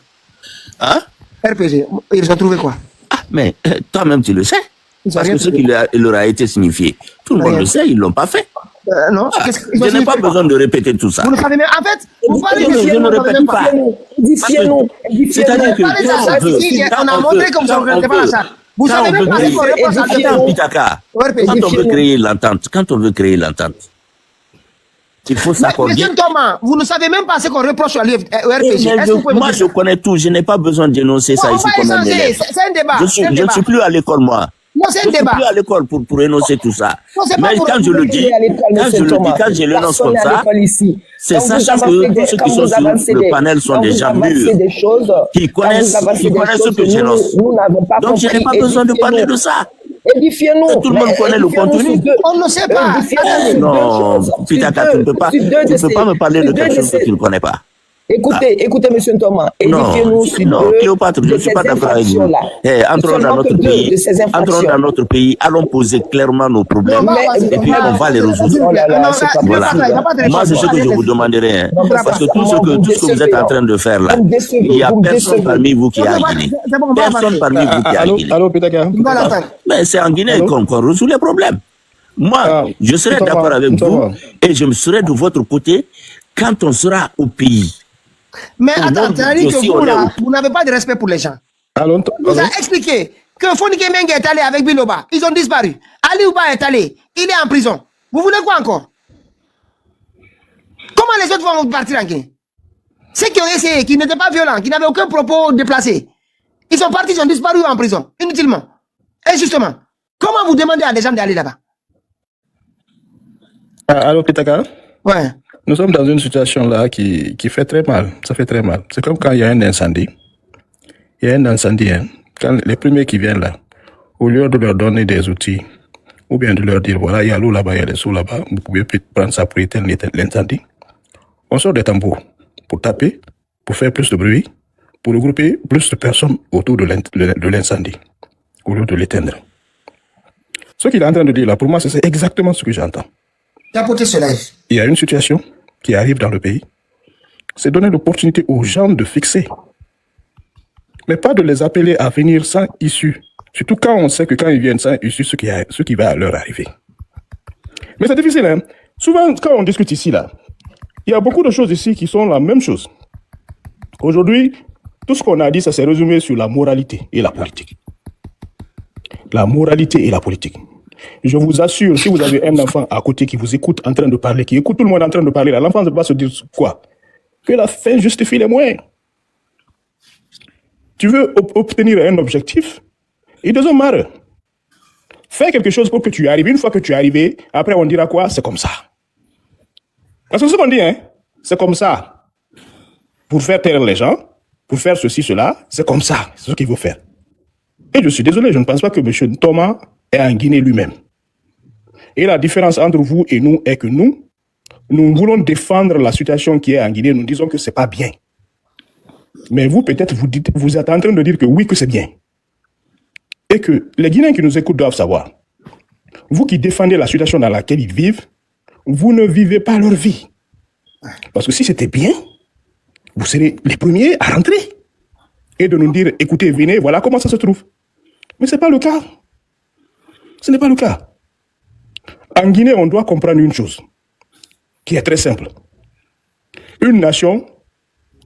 Hein? RPG, ils ont trouvé quoi? Ah, mais toi-même, tu le sais. Parce que ce qui leur a été signifié, tout le monde le sait, ils ne l'ont pas fait. Non. Je n'ai pas besoin de répéter tout ça. Vous le savez même. En fait, vous parlez de je ne répète pas. C'est-à-dire que on a montré comme ça, on ne regarde pas la charte. Vous savez même pas qu'on reproche à quand on veut créer l'entente, il faut s'accorder. Monsieur Thomas, vous ne savez même pas ce qu'on reproche au RPG. Moi, je connais tout. Je n'ai pas besoin de dénoncer ça ici comme un élève. C'est un débat. Je ne suis plus à l'école, moi. Non, c'est un débat. Je ne suis plus à l'école pour énoncer tout ça. Mais quand je le dis, quand je l'énonce comme ça, c'est sachant que tous ceux qui sont sur le panel sont des gens mûrs, qui connaissent ce que j'énonce. Donc, je n'ai pas besoin de parler de ça. Édifiez-nous. Tout le monde connaît le contenu. On ne sait pas. Non, Pitaka, tu ne peux pas me parler de quelque chose que tu ne connais pas. Écoutez, M. Thomas, édifiez-nous sur Cléopâtre, je ne suis pas d'accord avec vous. Entrons dans notre pays, allons poser clairement nos problèmes et puis on va les résoudre. Voilà. Moi, c'est ce que je vous demanderai. Parce que tout ce que vous êtes en train de faire là, il n'y a personne parmi vous qui est en Guinée. Personne parmi vous qui est en Guinée. Allô, Pitaka. Mais c'est en Guinée qu'on résout les problèmes. Moi, je serai d'accord avec vous et je me serai de votre côté quand on sera au pays. Mais attends, c'est-à-dire que vous n'avez pas de respect pour les gens. Vous avez expliqué que Fonike Mengue est allé avec Biloba. Ils ont disparu. Ali Ouba est allé. Il est en prison. Vous voulez quoi encore? Comment les autres vont partir en Guinée? Ceux qui ont essayé, qui n'étaient pas violents, qui n'avaient aucun propos déplacé, ils sont partis, ils ont disparu en prison, inutilement. Injustement. Comment vous demandez à des gens d'aller là-bas? Allô, Pitaka? Ouais. Nous sommes dans une situation là qui fait très mal. Ça fait très mal. C'est comme quand il y a un incendie. Il y a un incendie. Hein. Quand les premiers qui viennent là, au lieu de leur donner des outils, ou bien de leur dire, voilà, il y a l'eau là-bas, il y a des sous là-bas, vous pouvez prendre ça pour éteindre l'incendie. On sort des tambours pour taper, pour faire plus de bruit, pour regrouper plus de personnes autour de l'incendie, au lieu de l'éteindre. Ce qu'il est en train de dire là, pour moi, c'est exactement ce que j'entends. Il y a une situation qui arrive dans le pays, c'est donner l'opportunité aux gens de fixer, mais pas de les appeler à venir sans issue, surtout quand on sait que quand ils viennent sans issue, ce qui va leur arriver. Mais c'est difficile, hein. Souvent, quand on discute ici, là, il y a beaucoup de choses ici qui sont la même chose. Aujourd'hui, tout ce qu'on a dit, ça s'est résumé sur la moralité et la politique. La moralité et la politique. Je vous assure, si vous avez un enfant à côté qui vous écoute en train de parler, qui écoute tout le monde en train de parler, là, l'enfant va se dire quoi? Que la fin justifie les moyens. Tu veux obtenir un objectif? It doesn't matter. Fais quelque chose pour que tu y arrives. Une fois que tu es arrivé, après on dira quoi? C'est comme ça. Parce que ce qu'on dit, hein, c'est comme ça. Pour faire taire les gens, pour faire ceci, cela, c'est comme ça. C'est ce qu'il faut faire. Et je suis désolé, je ne pense pas que M. Thomas est en Guinée lui-même. Et la différence entre vous et nous est que nous voulons défendre la situation qui est en Guinée. Nous disons que c'est pas bien. Mais vous, peut-être, vous êtes en train de dire que oui, que c'est bien. Et que les Guinéens qui nous écoutent doivent savoir. Vous qui défendez la situation dans laquelle ils vivent, vous ne vivez pas leur vie. Parce que si c'était bien, vous serez les premiers à rentrer. Et de nous dire, écoutez, venez, voilà comment ça se trouve. Mais ce n'est pas le cas. Ce n'est pas le cas. En Guinée, on doit comprendre une chose. qui est très simple. Une nation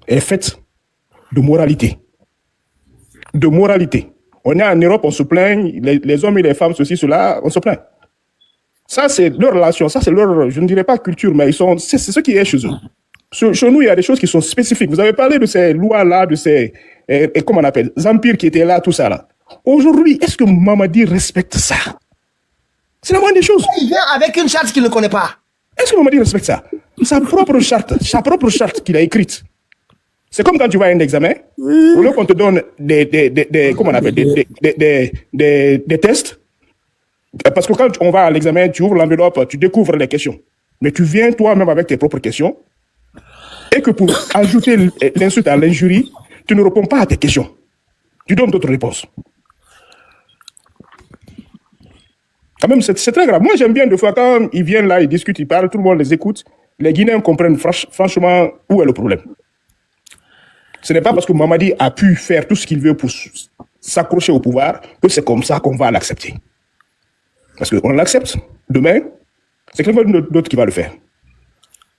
est faite de moralité. De moralité. On est en Europe, on se plaint, les hommes et les femmes, ceci, cela, on se plaint. Ça, c'est leur relation, ça, c'est leur, je ne dirais pas culture, mais c'est ce qui est chez eux. Chez nous, il y a des choses qui sont spécifiques. Vous avez parlé de ces lois-là, de ces, comment on appelle, empires qui étaient là, tout ça là. Aujourd'hui, est-ce que Mamadi respecte ça? C'est la moindre des choses. Il vient avec une charte qu'il ne connaît pas. Est-ce que Mamadi respecte ça? Sa propre charte qu'il a écrite. C'est comme quand tu vas à un examen, au lieu qu'on te donne comment on appelle, des tests, parce que quand on va à l'examen, tu ouvres l'enveloppe, tu découvres les questions. Mais tu viens toi-même avec tes propres questions, et que pour ajouter l'insulte à l'injurie, tu ne réponds pas à tes questions. Tu donnes d'autres réponses. Quand même, c'est très grave. Moi, j'aime bien des fois quand ils viennent là, ils discutent, ils parlent, tout le monde les écoute. Les Guinéens comprennent franchement où est le problème. Ce n'est pas parce que Mamadi a pu faire tout ce qu'il veut pour s'accrocher au pouvoir que c'est comme ça qu'on va l'accepter. Parce qu'on l'accepte, demain, c'est quelqu'un d'autre qui va le faire.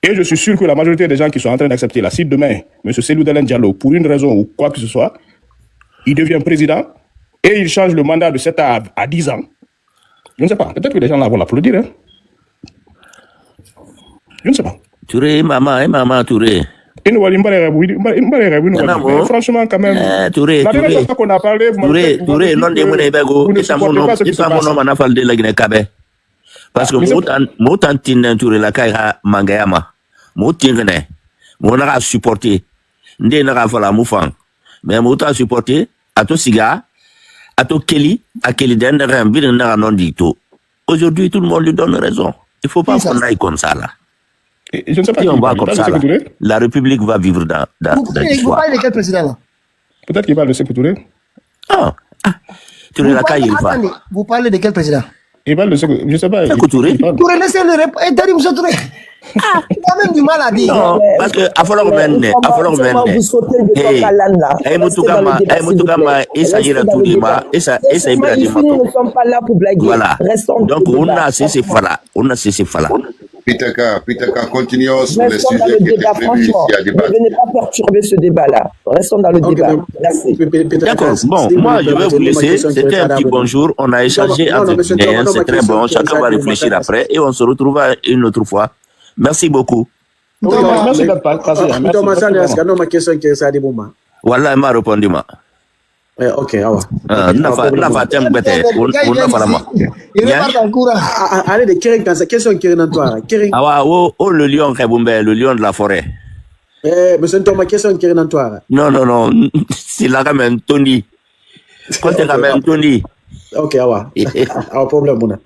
Et je suis sûr que la majorité des gens qui sont en train d'accepter la cible demain, M. Cellou Dalein Diallo, pour une raison ou quoi que ce soit, il devient président et il change le mandat de 7 à 10 ans. Je ne sais pas. Peut-être que les gens là vont l'applaudir. Hein? Je ne sais pas. Touré, maman, Touré. Franchement, quand même. Touré, la dernière fois qu'on a parlé, Touré, non de Mounébego, et ça mon nom en afal de la Guinée-Kabe. Parce que Moutan Tinen Touré la Kaira Mangayama, Moutine, Mounara supporté, Ndénara Fala Moufang, mais Moutan supporté, à tout Siga, à tout Kelly, à Kelly Dendera, Bidena non dito. Aujourd'hui, tout le monde lui donne raison. Il ne faut pas qu'on aille comme ça là. Je ne sais pas si on va comme ça, là, la République va vivre dans l'histoire. Vous parlez de quel président là? Peut-être qu'il parle de Sékou Touré. Touré la caille, il va. Vous parlez de quel président? Il parle de Sékou, je ne sais pas. Sékou Touré. Touré, laissez-le répondre. M. Touré. Il a même du mal à dire. Non, parce que à falloir mener. Hey, Moutoukama, et ça ira tout le monde. Et ça ira tout le monde. Nous ne sommes pas là pour blaguer. Voilà. Donc, on a cessé Fala. Peter K, continuons sur les sujets qui étaient prévus ici à débattre. Ne venez pas perturber ce débat-là. Restons dans le débat. Merci. D'accord. Bon, moi, je vais vous laisser. C'était un petit bonjour. On a échangé entre Guinéens. C'est très bon. Chacun va réfléchir après et on se retrouvera une autre fois. Merci beaucoup. Merci d'être passé. Ma question est ça, Diboma. Voilà, il m'a répondu. Ok, awa. Nafa tem bete. On n'a pas la main. Il repart en courant. Allez, de Kering, quand c'est question Kering en toi. Kering. Ah, le lion, le lion de la forêt. Mais c'est ma question Kering en toi. Non. C'est la ramène Tony. Quand tu ramènes Tony. Ok, awa. Awa, problème, mon.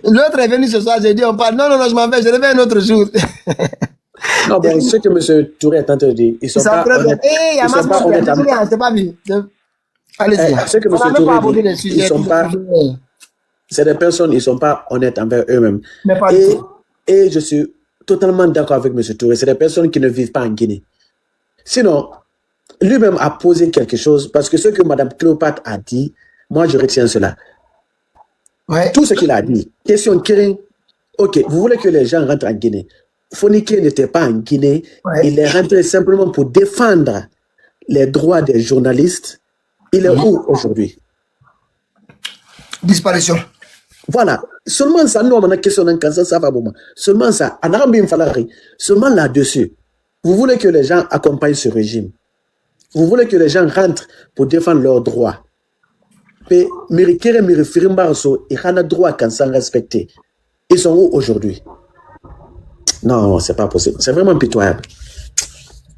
L'autre est venu ce soir, j'ai dit, on parle. Non, je m'en vais, je reviens un autre jour. Non, mais ce que M. Touré est en train de dire, ils sont pas honnêtes. Ils sont pas honnêtes. C'est pas vu. Allez-y. Ce que M. Touré dit, ils sont pas... C'est des personnes, ils ne sont pas honnêtes envers eux-mêmes. Et je suis totalement d'accord avec M. Touré. C'est des personnes qui ne vivent pas en Guinée. Sinon, lui-même a posé quelque chose, parce que ce que Mme Cléopâtre a dit, moi je retiens cela. Ouais. Tout ce qu'il a dit. Question Kering. Ok, vous voulez que les gens rentrent en Guinée. Fournier n'était pas en Guinée. Ouais. Il est rentré simplement pour défendre les droits des journalistes. Il est où aujourd'hui? Disparition. Voilà. Seulement ça, nous, on a question d'un cancer, ça va bon. Seulement ça. En Arabie, seulement là-dessus. Vous voulez que les gens accompagnent ce régime. Vous voulez que les gens rentrent pour défendre leurs droits. Mais Mirikere, Mirifirimbarso, ils ont le droit quand ça respecté. Ils sont où aujourd'hui? Non, c'est pas possible. C'est vraiment pitoyable.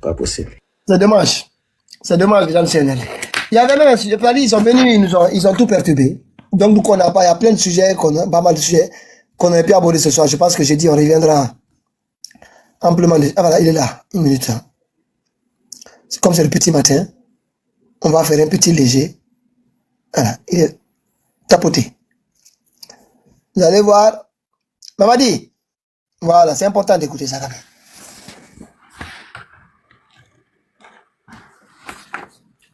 Pas possible. C'est dommage. C'est dommage, Jean Sénel. Il y avait même un sujet, ils sont venus, ils ont tout perturbé. Donc, il y a plein de sujets, pas mal de sujets qu'on aurait pu aborder ce soir. Je pense que j'ai dit, on reviendra amplement. Ah voilà, il est là. Une minute. Comme c'est le petit matin, on va faire un petit léger. Voilà, il est tapoté. Vous allez voir. Mamadi. Voilà, c'est important d'écouter ça quand même.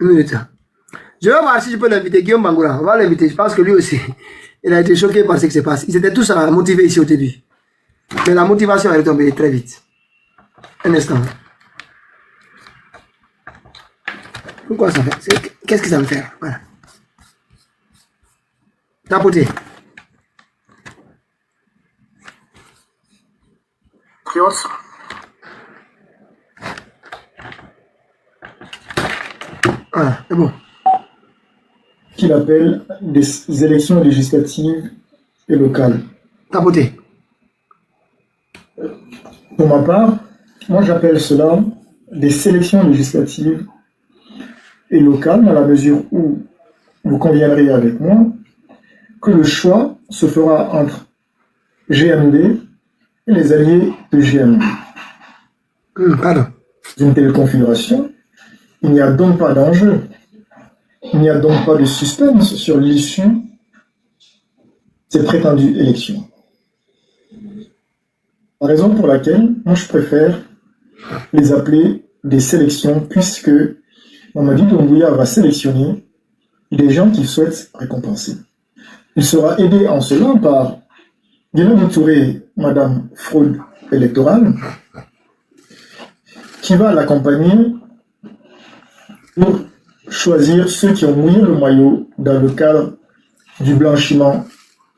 Une minute. Je vais voir si je peux l'inviter, Guillaume Bangoura. On va l'inviter. Je pense que lui aussi, il a été choqué par ce qui se passe. Ils étaient tous motivés ici au début. Mais la motivation est tombée très vite. Un instant. Pourquoi ça fait? Qu'est-ce que ça me fait? Voilà. Tapoter. Voilà, c'est bon. Qu'il appelle des élections législatives et locales. Tapoter. Pour ma part, moi j'appelle cela des sélections législatives et locales, dans la mesure où vous conviendrez avec moi que le choix se fera entre GMD et les alliés de GMD. Pardon. D'une telle configuration, il n'y a donc pas d'enjeu. Il n'y a donc pas de suspense sur l'issue de ces prétendues élections. La raison pour laquelle, moi je préfère les appeler des sélections, puisque Mamadi Doumbouya va sélectionner des gens qu'il souhaite récompenser. Il sera aidé en cela par Guillaume Touré, Madame Fraude électorale, qui va l'accompagner pour choisir ceux qui ont mouillé le maillot dans le cadre du blanchiment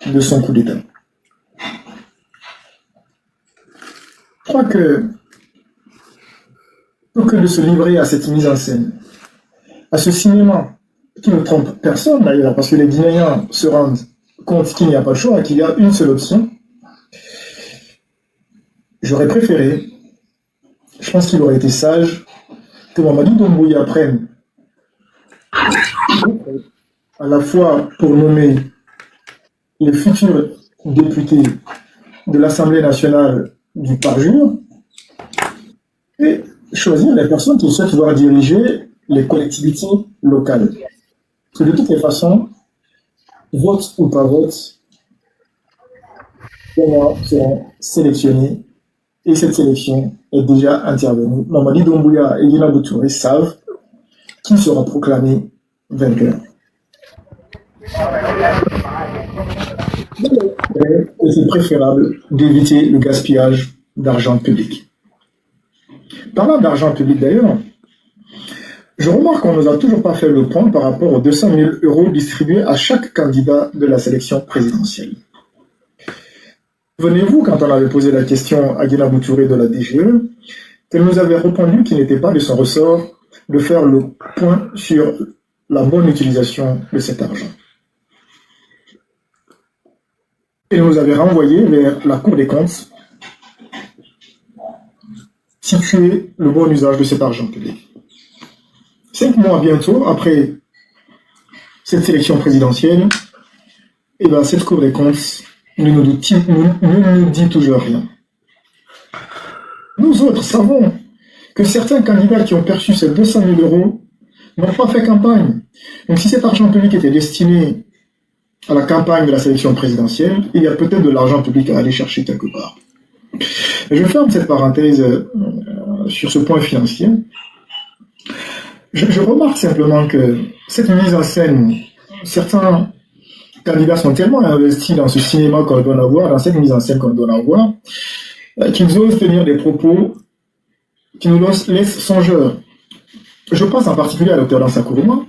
de son coup d'État. Je crois que, plutôt que de se livrer à cette mise en scène, à ce cinéma qui ne trompe personne d'ailleurs, parce que les Guinéens se rendent compte qu'il n'y a pas de choix, qu'il y a une seule option, j'aurais préféré, je pense qu'il aurait été sage, que Mamadi Doumbouya prenne à la fois pour nommer les futurs députés de l'Assemblée nationale du parjure et choisir les personnes qui souhaitent voir diriger les collectivités locales. Parce que de toutes les façons, vote ou pas vote, les seront sélectionnés et cette sélection est déjà intervenue. Mamadi Doumbouya et Guillaume Touré savent qui sera proclamé vainqueur. Et c'est préférable d'éviter le gaspillage d'argent public. Parlant d'argent public d'ailleurs, je remarque qu'on ne nous a toujours pas fait le point par rapport aux 200 000 € distribués à chaque candidat de la sélection présidentielle. Souvenez-vous, quand on avait posé la question à Guinabou Touré de la DGE, qu'elle nous avait répondu qu'il n'était pas de son ressort de faire le point sur la bonne utilisation de cet argent. Elle nous avait renvoyé vers la Cour des comptes situer le bon usage de cet argent public. 5 mois bientôt après cette sélection présidentielle, et bien cette Cour des comptes ne nous dit toujours rien. Nous autres savons que certains candidats qui ont perçu ces 200 000 € n'ont pas fait campagne. Donc si cet argent public était destiné à la campagne de la sélection présidentielle, il y a peut-être de l'argent public à aller chercher quelque part. Et je ferme cette parenthèse sur ce point financier. Je remarque simplement que cette mise en scène, certains candidats sont tellement investis dans ce cinéma qu'on doit avoir, dans cette mise en scène qu'on doit avoir, qu'ils osent tenir des propos qui nous laissent songeurs. Je pense en particulier à Dr Dansa Kourouma,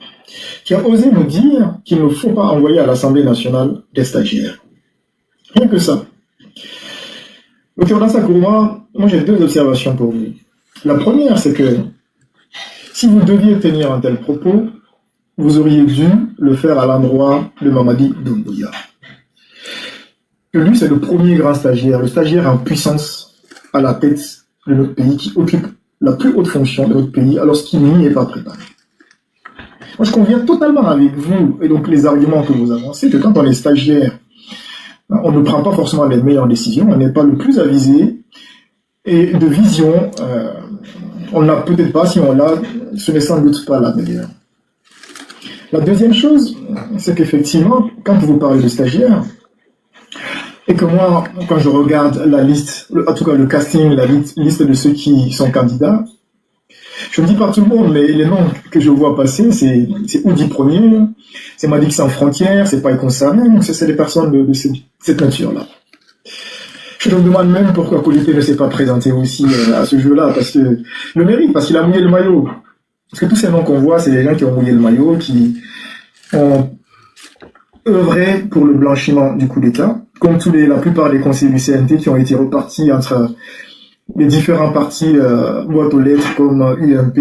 qui a osé nous dire qu'il ne faut pas envoyer à l'Assemblée nationale des stagiaires. Rien que ça. Dr Dansa Kourouma, moi j'ai 2 observations pour vous. La première, c'est que si vous deviez tenir un tel propos, vous auriez dû le faire à l'endroit de Mamadi Doumbouya. Que lui, c'est le premier grand stagiaire, le stagiaire en puissance à la tête de notre pays, qui occupe la plus haute fonction de notre pays, alors qu'il n'y est pas préparé. Moi, je conviens totalement avec vous, et donc les arguments que vous avancez, que quand on est stagiaire, on ne prend pas forcément les meilleures décisions, on n'est pas le plus avisé, et de vision, on n'a peut-être pas, si on l'a, ce n'est sans doute pas la meilleure. La deuxième chose, c'est qu'effectivement, quand vous parlez de stagiaires, et que moi, quand je regarde la liste, en tout cas le casting, la liste de ceux qui sont candidats, je ne dis pas tout le monde, mais les noms que je vois passer, c'est Oudi Premier, c'est Madik Sans Frontières, c'est Païkon Sarem, c'est des personnes de cette nature-là. Je Je me demande même pourquoi Colité ne s'est pas présenté aussi à ce jeu-là, parce que le mérite, parce qu'il a mouillé le maillot. Parce que tous ces noms qu'on voit, c'est des gens qui ont mouillé le maillot, qui ont œuvré pour le blanchiment du coup d'État, comme la plupart des conseillers du CNT qui ont été repartis entre les différents partis boîte aux lettres comme UMP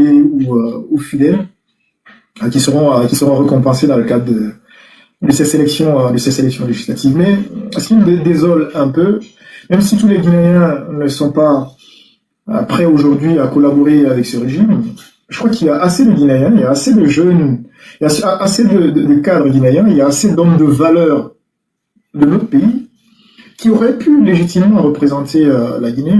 ou Fidel, qui seront récompensés dans le cadre de ces sélections législatives. Mais ce qui me désole un peu, même si tous les Guinéens ne sont pas prêts aujourd'hui à collaborer avec ce régime, je crois qu'il y a assez de Guinéens, il y a assez de jeunes, il y a assez de cadres guinéens, il y a assez d'hommes de valeur de notre pays qui auraient pu légitimement représenter la Guinée.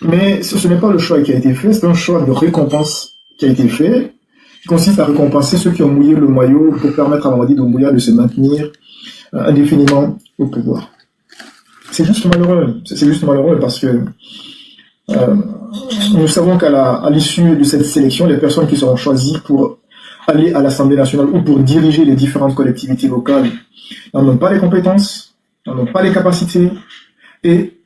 Mais ce n'est pas le choix qui a été fait, c'est un choix de récompense qui a été fait, qui consiste à récompenser ceux qui ont mouillé le maillot pour permettre à Mamadi Doumbouya de se maintenir indéfiniment au pouvoir. C'est juste malheureux parce que nous savons qu'à l'issue de cette sélection, les personnes qui seront choisies pour aller à l'Assemblée nationale ou pour diriger les différentes collectivités locales n'en ont pas les compétences, n'en ont pas les capacités et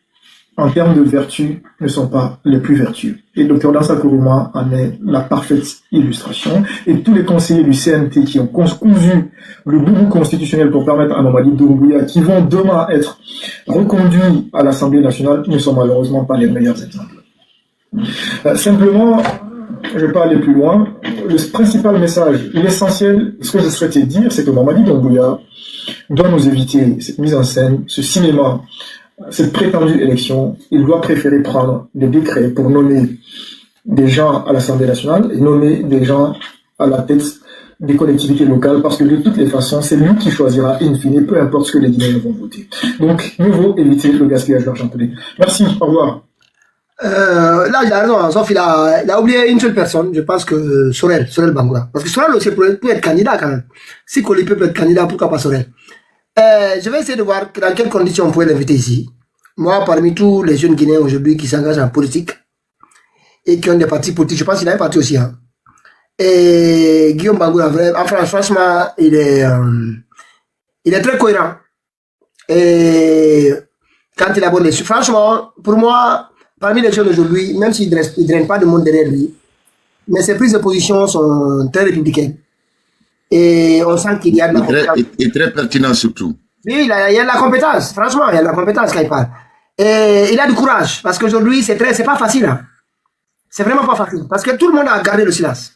en termes de vertu, ne sont pas les plus vertueux. Et le Dr Dansa Kourouma en est la parfaite illustration. Et tous les conseillers du CNT qui ont cousu le boubou constitutionnel pour permettre à Mamadi Doumbouya, qui vont demain être reconduits à l'Assemblée nationale, ne sont malheureusement pas les meilleurs exemples. Simplement, je ne vais pas aller plus loin. Le principal message, l'essentiel, ce que je souhaitais dire, c'est que Mamadi Doumbouya doit nous éviter cette mise en scène, ce cinéma, cette prétendue élection. Il doit préférer prendre des décrets pour nommer des gens à l'Assemblée nationale et nommer des gens à la tête des collectivités locales, parce que de toutes les façons, c'est lui qui choisira in fine, peu importe ce que les Guinéens vont voter. Donc, mieux vaut éviter le gaspillage de l'argent public. Merci, au revoir. Là, il a raison, sauf il a oublié une seule personne, je pense que Sorel Bangoura. Parce que Sorel aussi peut être candidat quand même. Si Colipé peut être candidat, pourquoi pas Sorel? Je vais essayer de voir dans quelles conditions on pourrait l'inviter ici. Moi, parmi tous les jeunes Guinéens aujourd'hui qui s'engagent en politique et qui ont des partis politiques, je pense qu'il a un parti aussi. Hein. Et Guillaume Bangoura, franchement, il est très cohérent. Et quand il aborde les sujets, franchement, pour moi, parmi les jeunes aujourd'hui, même s'il ne draine pas de monde derrière lui, mais ses prises de position sont très républicaines. Et on sent qu'il y a de la compétence. Et très pertinent surtout. Oui, il y a de la compétence, franchement, il y a de la compétence quand il parle. Et il a du courage, parce qu'aujourd'hui, c'est pas facile. Hein. C'est vraiment pas facile, parce que tout le monde a gardé le silence.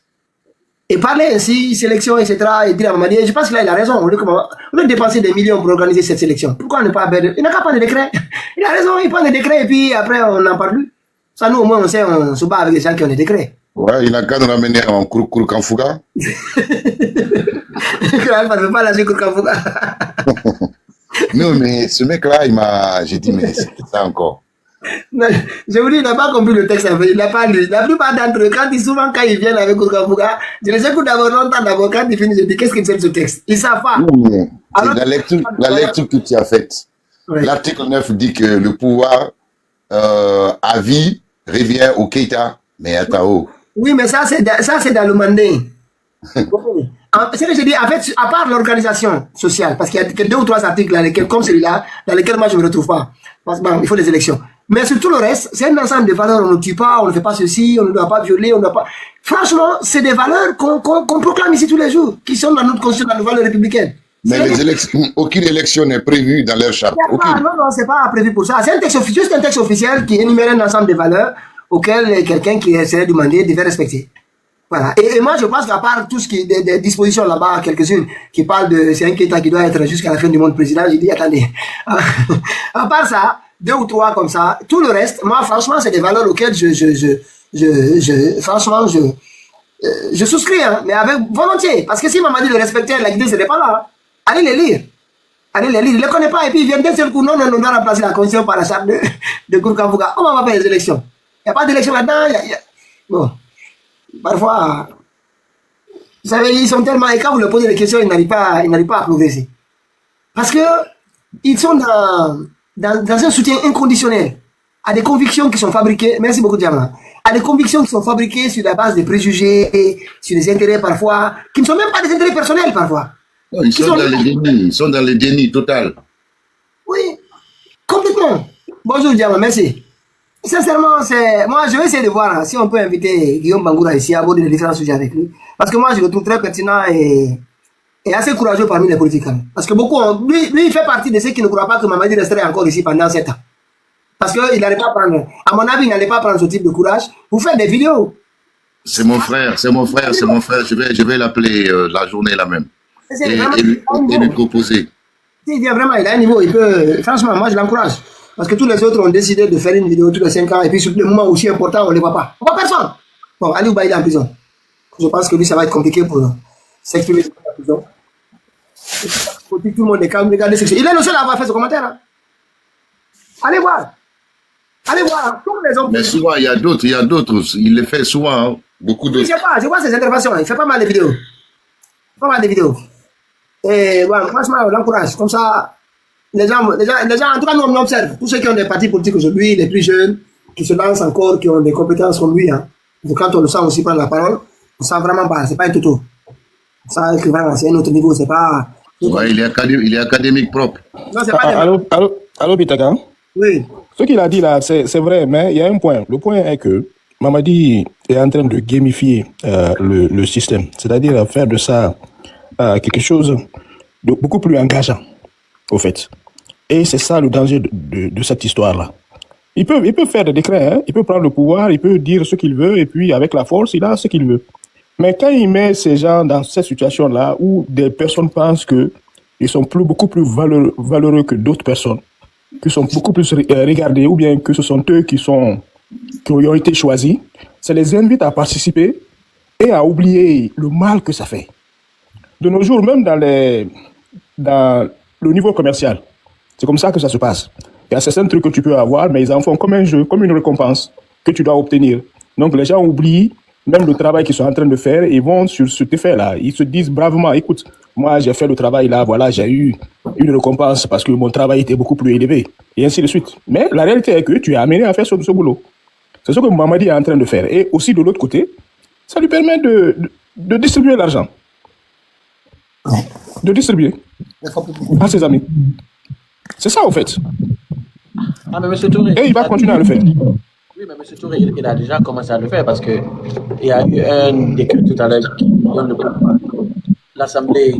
Et parler ainsi, sélection, etc., et dire à Mamadi, je pense que là, il a raison. On doit dépenser des millions pour organiser cette sélection. Pourquoi ne pas... Il n'a qu'à prendre des décrets. Il a raison, il prend des décrets, et puis après, on n'en parle plus. Ça, nous, au moins, on sait, on se bat avec des gens qui ont des décrets. Ouais, il n'a qu'à nous ramener en Kourkanfouga. Il ne veut pas lâcher Kourkanfouga. Non, mais ce mec-là, j'ai dit, mais c'est ça encore. Non, je vous dis, il n'a pas compris le texte. Il n'a pas lu. La plupart d'entre eux, quand ils viennent avec Kourkanfouga, je les écoute d'abord longtemps, d'abord, quand ils finissent, je dis, qu'est-ce qu'ils font de ce texte? Ils ne savent pas. Non, mais la lecture que tu as faite. Oui. L'article 9 dit que le pouvoir à vie revient au Keïta, mais à Tao. Oui, mais ça, c'est dans le mandé. C'est que je dis, en fait, à part l'organisation sociale, parce qu'il y a que 2 ou 3 articles dans lesquels, comme celui-là, dans lesquels moi je ne me retrouve pas. Parce que, bon, il faut des élections. Mais sur tout le reste, c'est un ensemble de valeurs. On ne tue pas, on ne fait pas ceci, on ne doit pas violer, on ne doit pas. Franchement, c'est des valeurs qu'on proclame ici tous les jours, qui sont dans notre constitution, dans nos valeurs républicaines. Mais les élections, aucune élection n'est prévue dans leur charte. Non, c'est pas prévu pour ça. C'est un texte juste un texte officiel qui énumère un ensemble de valeurs auxquelles quelqu'un qui serait demandé devait respecter. Voilà. Et moi, je pense qu'à part tout ce qui est des dispositions là-bas, quelques-unes, qui parlent de, c'est un Keïta qui doit être jusqu'à la fin du monde président, j'ai dit, attendez. À part ça, 2 ou 3 comme ça, tout le reste, moi, franchement, c'est des valeurs auxquelles franchement, je souscris, hein, mais avec volontiers. Parce que si Mamadi le respectait, la Guinée, c'était pas là. Hein. Allez les lire. Il ne les connaît pas, et puis il vient d'un seul coup, non, on doit remplacer la constitution par la charte de Kourkanfouga. Comment on va faire les élections? Il n'y a pas d'élection là-dedans, Bon. Parfois, vous savez, ils sont tellement... Et quand vous leur posez des questions, ils n'arrivent pas à progresser. Parce que ils sont dans un soutien inconditionnel à des convictions qui sont fabriquées... Merci beaucoup, Diamant. À des convictions qui sont fabriquées sur la base des préjugés, sur des intérêts parfois, qui ne sont même pas des intérêts personnels parfois. Non, ils sont dans le déni total. Oui, complètement. Bonjour, Diama, merci. Sincèrement, moi, je vais essayer de voir si on peut inviter Guillaume Bangoura ici à aborder les différents sujets avec lui. Parce que moi, je le trouve très pertinent et assez courageux parmi les politiques. Parce que beaucoup, lui, il fait partie de ceux qui ne croient pas que Mamadi resterait encore ici pendant 7 ans. Parce qu'il n'allait pas prendre, à mon avis, il n'allait pas prendre ce type de courage. Vous faites des vidéos. C'est mon frère. Je vais l'appeler la journée là même. Et lui proposer. Il vient vraiment, il a un niveau, il peut, franchement, moi je l'encourage. Parce que tous les autres ont décidé de faire une vidéo tous les 5 ans et puis sur le moment aussi important, on ne les voit pas. On ne voit personne. Bon, Ali Ouba, il est en prison. Je pense que lui, ça va être compliqué pour s'exprimer dans la prison. Tout le monde est calme, regardez ce que c'est. Il est le seul à avoir fait ce commentaire. Hein. Allez voir. Allez voir. Tous les hommes. Mais souvent, il y a d'autres. Il le fait souvent. Hein. Beaucoup d'autres. Je vois ses interventions. Il fait pas mal de vidéos. Et voilà, franchement, on l'encourage. Comme ça, les gens, en tout cas, nous, on observe. Tous ceux qui ont des partis politiques aujourd'hui, les plus jeunes, qui se lancent encore, qui ont des compétences comme lui. Hein. Donc, quand on le sent aussi prendre la parole, on sent vraiment pas. C'est pas un tuto. On sent que vraiment, c'est un autre niveau. C'est pas. Ouais, il est académique propre. Non, c'est pas. Allô, Pitaka? Oui. Ce qu'il a dit là, c'est vrai, mais il y a un point. Le point est que Mamadi est en train de gamifier le système, c'est-à-dire faire de ça quelque chose de beaucoup plus engageant, au fait. Et c'est ça le danger de cette histoire-là. Il peut faire des décrets, hein, il peut prendre le pouvoir, il peut dire ce qu'il veut, et puis avec la force, il a ce qu'il veut. Mais quand il met ces gens dans cette situation-là, où des personnes pensent qu'ils sont beaucoup plus valeureux que d'autres personnes, qui sont beaucoup plus regardés, ou bien que ce sont eux qui ont été choisis, ça les invite à participer et à oublier le mal que ça fait. De nos jours, même dans le niveau commercial, c'est comme ça que ça se passe. Il y a certains trucs que tu peux avoir, mais ils en font comme un jeu, comme une récompense que tu dois obtenir. Donc les gens oublient même le travail qu'ils sont en train de faire et vont sur cet effet-là. Ils se disent bravement, écoute, moi j'ai fait le travail là, voilà, j'ai eu une récompense parce que mon travail était beaucoup plus élevé, et ainsi de suite. Mais la réalité est que tu es amené à faire ce boulot. C'est ce que Mamadi est en train de faire. Et aussi de l'autre côté, ça lui permet de distribuer l'argent. De distribuer à ses amis. C'est ça, au fait. Ah, mais M. Touré, et il va continuer à le faire. Oui, mais M. Touré, il a déjà commencé à le faire parce qu'il y a eu un décret tout à l'heure qui donne le pouvoir. L'Assemblée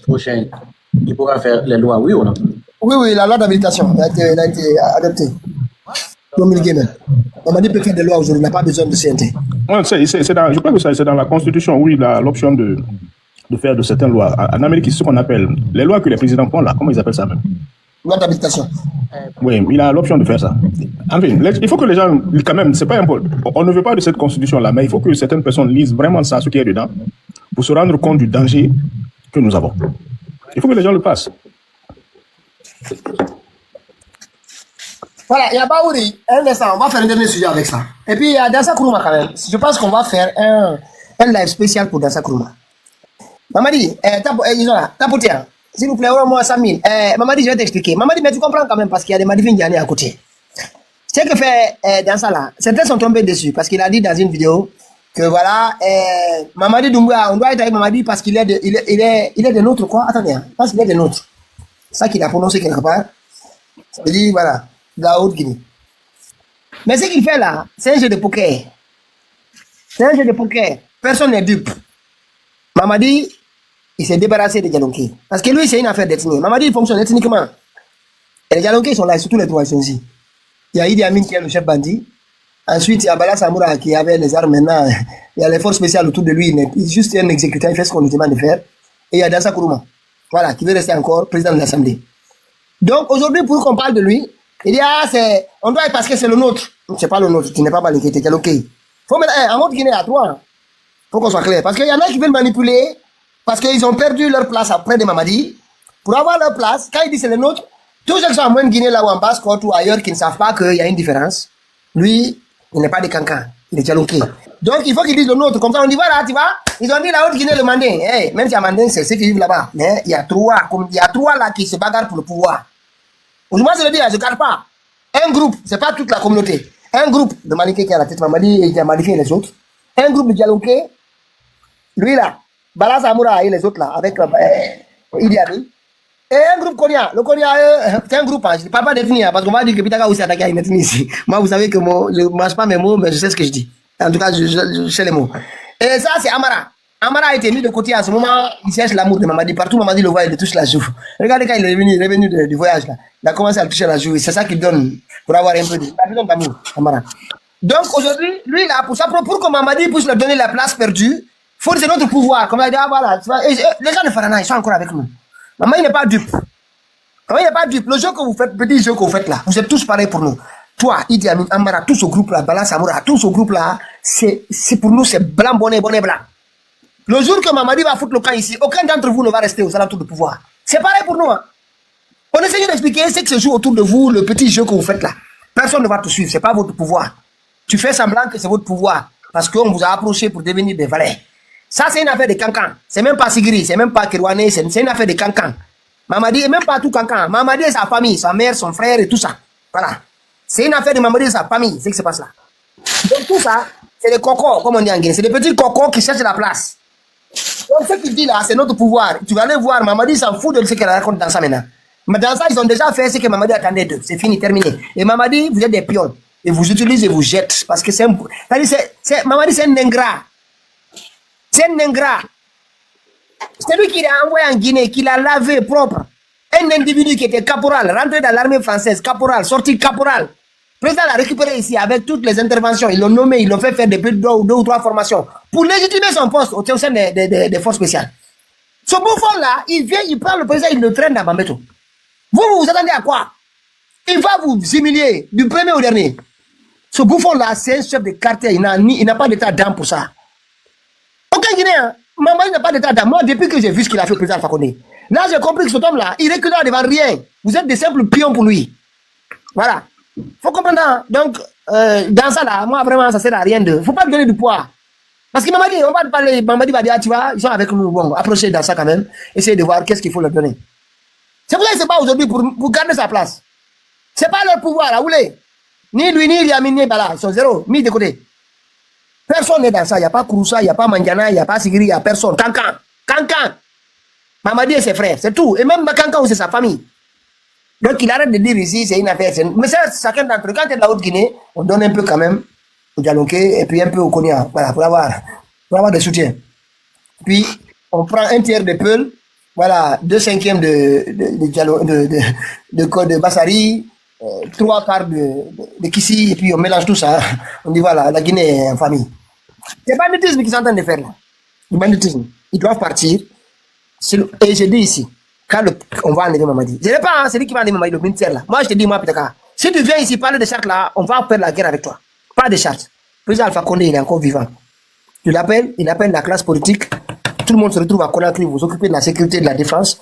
prochaine, il pourra faire les lois, oui ou non? Oui, la loi d'habilitation a été adoptée. Promulguée même. On m'a dit peut faire des lois aujourd'hui, il n'a pas besoin de CNT. Ouais, je crois que c'est dans la Constitution où il a l'option de faire de certaines lois. En Amérique, c'est ce qu'on appelle les lois que les présidents font là. Comment ils appellent ça même? Loi d'habilitation. Oui, il a l'option de faire ça. Enfin, il faut que les gens, quand même, c'est pas important. On ne veut pas de cette constitution-là, mais il faut que certaines personnes lisent vraiment ça, ce qui est dedans, pour se rendre compte du danger que nous avons. Il faut que les gens le passent. Voilà, il y a Baouri. Un instant, on va faire un dernier sujet avec ça. Et puis, il y a Dansa Kourouma quand même. Je pense qu'on va faire un live spécial pour Dansa Kourouma. Mamadi, tapotiens. S'il vous plaît, au moins 5 000. Mamadi, je vais t'expliquer. Mamadi, mais tu comprends quand même parce qu'il y a des Madifines Diané à côté. Ce que fait dans ça là, certains sont tombés dessus parce qu'il a dit dans une vidéo que voilà, Mamadi Doumbouya, on doit être avec Mamadi parce qu'il est de notre quoi? Attendez, parce qu'il est de notre. C'est ça qu'il a prononcé quelque part. Ça veut dire voilà, de la Haute-Guinée. Mais ce qu'il fait là, c'est un jeu de poker. C'est un jeu de poker. Personne n'est dupe. Mamadi, il s'est débarrassé de Dialonké. Parce que lui, c'est une affaire d'ethnie. Mamadi, il fonctionne ethniquement. Et les Dialonké sont là, surtout les trois, ils sont ici. Il y a Idi Amin qui est le chef bandit. Ensuite, il y a Bala Samoura qui avait les armes maintenant. Il y a les forces spéciales autour de lui. Il est juste un exécutant, il fait ce qu'on lui demande de faire. Et il y a Dansa Kourouma. Voilà, qui veut rester encore président de l'Assemblée. Donc, aujourd'hui, pour qu'on parle de lui, il dit, on doit être parce que c'est le nôtre. C'est pas le nôtre, tu n'es pas malinqué, t'es Dialonké. Faut mettre, en Haute-Guinée, à toi. Faut qu'on soit clair. Parce qu'il y en a qui veulent manipuler. Parce qu'ils ont perdu leur place après de Mamadi. Pour avoir leur place, quand ils disent c'est le nôtre, tous ceux qui sont en Moyenne-Guinée, là où en Basse-Côte ou ailleurs, qui ne savent pas qu'il y a une différence, lui, il n'est pas de Cancan, il est Dialonké. Donc il faut qu'ils disent le nôtre. Comme ça, on dit voilà, tu vois, ils ont dit la Haute-Guinée, le Mandin. Hey, même si à Mandin, c'est ceux qui vivent là-bas. Mais il y a trois là qui se bagarrent pour le pouvoir. Moi, je le dis, je ne garde pas. Un groupe, c'est pas toute la communauté. Un groupe de Malinké qui a la tête Mamadi et qui a modifié les autres. Un groupe de Dialonké, lui là. Bala Samoura et les autres là, avec Idi Amin. Et un groupe Konya. Le Konya, c'est un groupe, hein. Je ne parle pas d'ethnie, hein, parce qu'on va dire que Pitaka aussi attaqué à une ethnie ici. Moi, vous savez que moi, je ne mange pas mes mots, mais je sais ce que je dis. En tout cas, je sais les mots. Et ça, c'est Amara. Amara a été mis de côté à ce moment, il cherche l'amour de Mamadi. Partout, Mamadi le voit, il le touche la joue. Regardez quand il est revenu du voyage, là. Il a commencé à le toucher la joue. C'est ça qu'il donne pour avoir un peu d'amour, Amara. Donc, aujourd'hui, lui, là, pour que Mamadi puisse lui donner la place perdue, faut c'est notre pouvoir. Comme il a dit, ah, voilà. Et les gens de Farana, ils sont encore avec nous. Maman, il n'est pas dupe. Maman, il n'est pas dupe. Le jeu que vous faites, petit jeu que vous faites là, vous êtes tous pareils pour nous. Toi, Idi Amin, Amara, tout ce groupe-là, Bala Samoura, tout ce groupe-là, c'est pour nous, c'est blanc, bonnet, blanc. Le jour que Mamadi va foutre le camp ici, aucun d'entre vous ne va rester aux alentours du pouvoir. C'est pareil pour nous. Hein. On essaie d'expliquer ce qui se joue autour de vous, le petit jeu que vous faites là. Personne ne va te suivre, c'est pas votre pouvoir. Tu fais semblant que c'est votre pouvoir, parce qu'on vous a approché pour devenir des valets. Ça, c'est une affaire de cancan. C'est même pas Sigiri, c'est même pas Kirwane, c'est une affaire de cancan. Mamadi est même pas tout cancan. Mamadi et sa famille, sa mère, son frère et tout ça. Voilà. C'est une affaire de Mamadi et sa famille, c'est ce qui se passe là. Donc tout ça, c'est des cocos, comme on dit en Guinée. C'est des petits cocos qui cherchent la place. Donc ce qu'il dit là, c'est notre pouvoir. Tu vas aller voir, Mamadi s'en fout de ce qu'elle raconte dans ça maintenant. Mais dans ça, ils ont déjà fait ce que Mamadi attendait d'eux. C'est fini, terminé. Et Mamadi, vous êtes des pions. Et vous utilisez et vous jettent. Parce que c'est un... Mamadi, c'est un ingrat. C'est un ingrat. C'est lui qui l'a envoyé en Guinée, qui l'a lavé propre. Un individu qui était caporal, rentré dans l'armée française, caporal, sorti caporal. Le président l'a récupéré ici avec toutes les interventions. Ils l'ont nommé, ils l'ont fait faire depuis deux ou trois formations pour légitimer son poste au sein des forces spéciales. Ce bouffon-là, il vient, il prend le président, il le traîne dans Bambeto. Vous attendez à quoi? Il va vous humilier du premier au dernier. Ce bouffon-là, c'est un chef de quartier. Il n'a pas d'état d'âme pour ça. Aucun Guinéen, maman, il n'a pas d'état d'âme. Moi, depuis que j'ai vu ce qu'il a fait au président Alpha Condé, là, j'ai compris que cet homme-là, il recule devant rien. Vous êtes des simples pions pour lui. Voilà. Faut comprendre. Hein? Donc, dans ça, là, moi, vraiment, ça sert à rien de. Faut pas lui donner du poids. Parce que Mamadi, on va te parler, Mamadi va dire, ah, tu vois, ils sont avec nous. Bon, approchez dans ça quand même. Essayez de voir qu'est-ce qu'il faut leur donner. C'est pour ça que c'est pas aujourd'hui pour garder sa place. C'est pas leur pouvoir, là, où les. Ni lui, ni Yamin, ni Bala, ils sont zéro, mis de côté. Personne n'est dans ça. Il n'y a pas Kouroussa, il n'y a pas Mandiana, il n'y a pas Sigiri, il n'y a personne. Cancan. Mamadi et ses frères, c'est tout. Et même Cancan, c'est sa famille. Donc il arrête de dire ici, c'est une affaire. Mais ça, chacun d'entre eux, quand tu es de la Haute-Guinée, on donne un peu quand même au Dialonké et puis un peu au Konya. Voilà, pour avoir des soutiens. Puis on prend un tiers de Peul, voilà, 2/5 de Bassari, 3/4 de Kissi, et puis on mélange tout ça. On dit voilà, la Guinée est en famille. C'est le banditisme qu'ils sont en train de faire là. Le banditisme. Ils doivent partir. Et je dis ici, quand on va enlever Mamadi. Je ne sais pas, hein, c'est lui qui va enlever Mamadi, le ministère là. Moi je te dis, moi, Pitaka, si tu viens ici parler de charte là, on va faire la guerre avec toi. Pas de charte. Le président Alpha Condé, il est encore vivant. Tu l'appelles, il appelle la classe politique. Tout le monde se retrouve à Conakry, vous occupez de la sécurité et de la défense.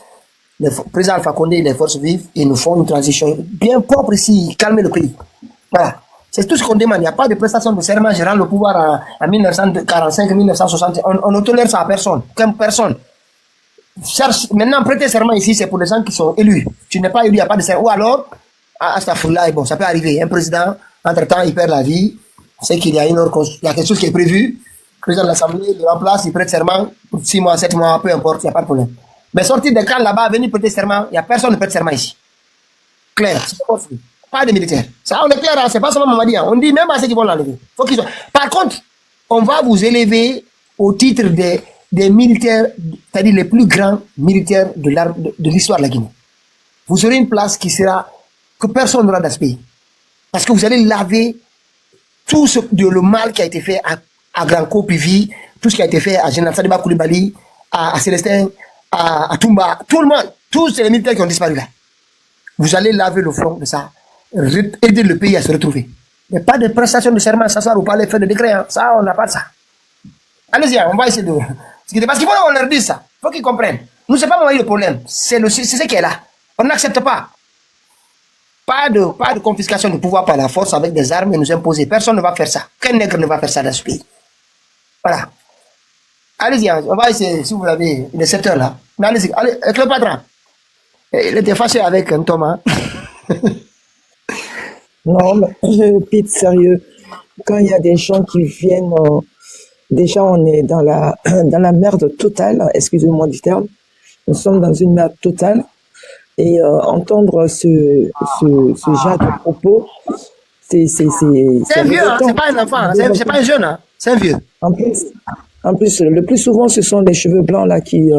Le président Alpha Condé et les forces vives, ils nous font une transition bien propre ici, calmer le pays. Voilà. C'est tout ce qu'on demande. Il n'y a pas de prestation de serment gérant le pouvoir en 1945, 1960. On ne tolère ça à personne. Comme personne. Maintenant, prêter serment ici, c'est pour les gens qui sont élus. Tu n'es pas élu, il n'y a pas de serment. Ou alors, bon, ça peut arriver. Un président, entre-temps, il perd la vie. C'est qu'il y a il y a quelque chose qui est prévu. Le président de l'Assemblée, il remplace, il prête serment pour 6 mois, 7 mois, peu importe, il n'y a pas de problème. Mais sortir des camps là-bas, venir prêter serment, il n'y a personne qui prête serment ici. Clair, c'est pas de militaires. Ça, on est clair, hein, c'est pas seulement Mamadi. Hein. On dit même à ceux qui vont l'enlever. Par contre, on va vous élever au titre des militaires, c'est-à-dire les plus grands militaires de l'histoire de la Guinée. Vous aurez une place qui sera que personne n'aura dans ce pays. Parce que vous allez laver tout le mal qui a été fait à Granco Pivi, tout ce qui a été fait à Général Sadeba Koulibaly, à Célestin, à Toumba, tout le monde, tous les militaires qui ont disparu là. Vous allez laver le front de ça, aider le pays à se retrouver. Mais pas de prestation de serment, s'asseoir ou pas les faire de décret, hein. Ça, on n'a pas de ça. Allez-y, on va essayer de... Parce qu'il faut qu'on leur dise ça, il faut qu'ils comprennent. Nous, c'est pas moi le problème, c'est ce qui est là. On n'accepte pas. Pas de confiscation de pouvoir par la force avec des armes et nous imposer. Personne ne va faire ça. Aucun nègre ne va faire ça dans ce pays. Voilà. Allez-y, on va essayer, si vous avez, il est 7 heures là. Mais allez-y, allez, Cléopatra. Il était fâché avec un Thomas. Non, mais Pete, sérieux, quand il y a des gens qui viennent, déjà on est dans la merde totale, excusez-moi du terme, nous sommes dans une merde totale. Et entendre ce genre de propos, c'est un vieux, hein, c'est pas un enfant, hein, c'est pas un jeune, hein, c'est un vieux. En plus, le plus souvent, ce sont les cheveux blancs là qui,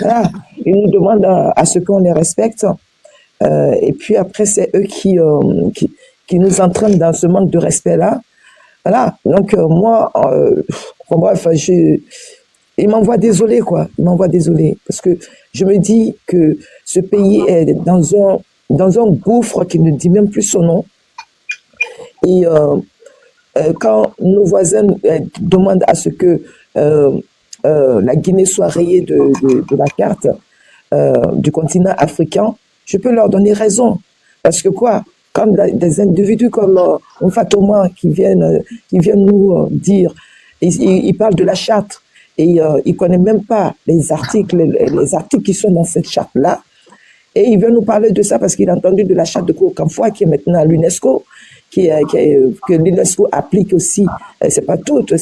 voilà, ils nous demandent à ce qu'on les respecte. Et puis après, c'est eux qui nous entraînent dans ce manque de respect là. Voilà. Donc moi, bref, il m'envoie désolé quoi. Il m'envoie désolé parce que je me dis que ce pays est dans un gouffre qui ne dit même plus son nom. Et quand nos voisins demandent à ce que la Guinée soit rayée de la carte du continent africain, je peux leur donner raison. Parce que quoi, quand des individus comme Fatoma qui viennent nous dire, ils parlent de la charte et ils ne connaissent même pas les articles qui sont dans cette charte-là. Et ils viennent nous parler de ça parce qu'il a entendu de la charte de Kokamfoa qui est maintenant à l'UNESCO, que l'UNESCO applique aussi. C'est pas toutes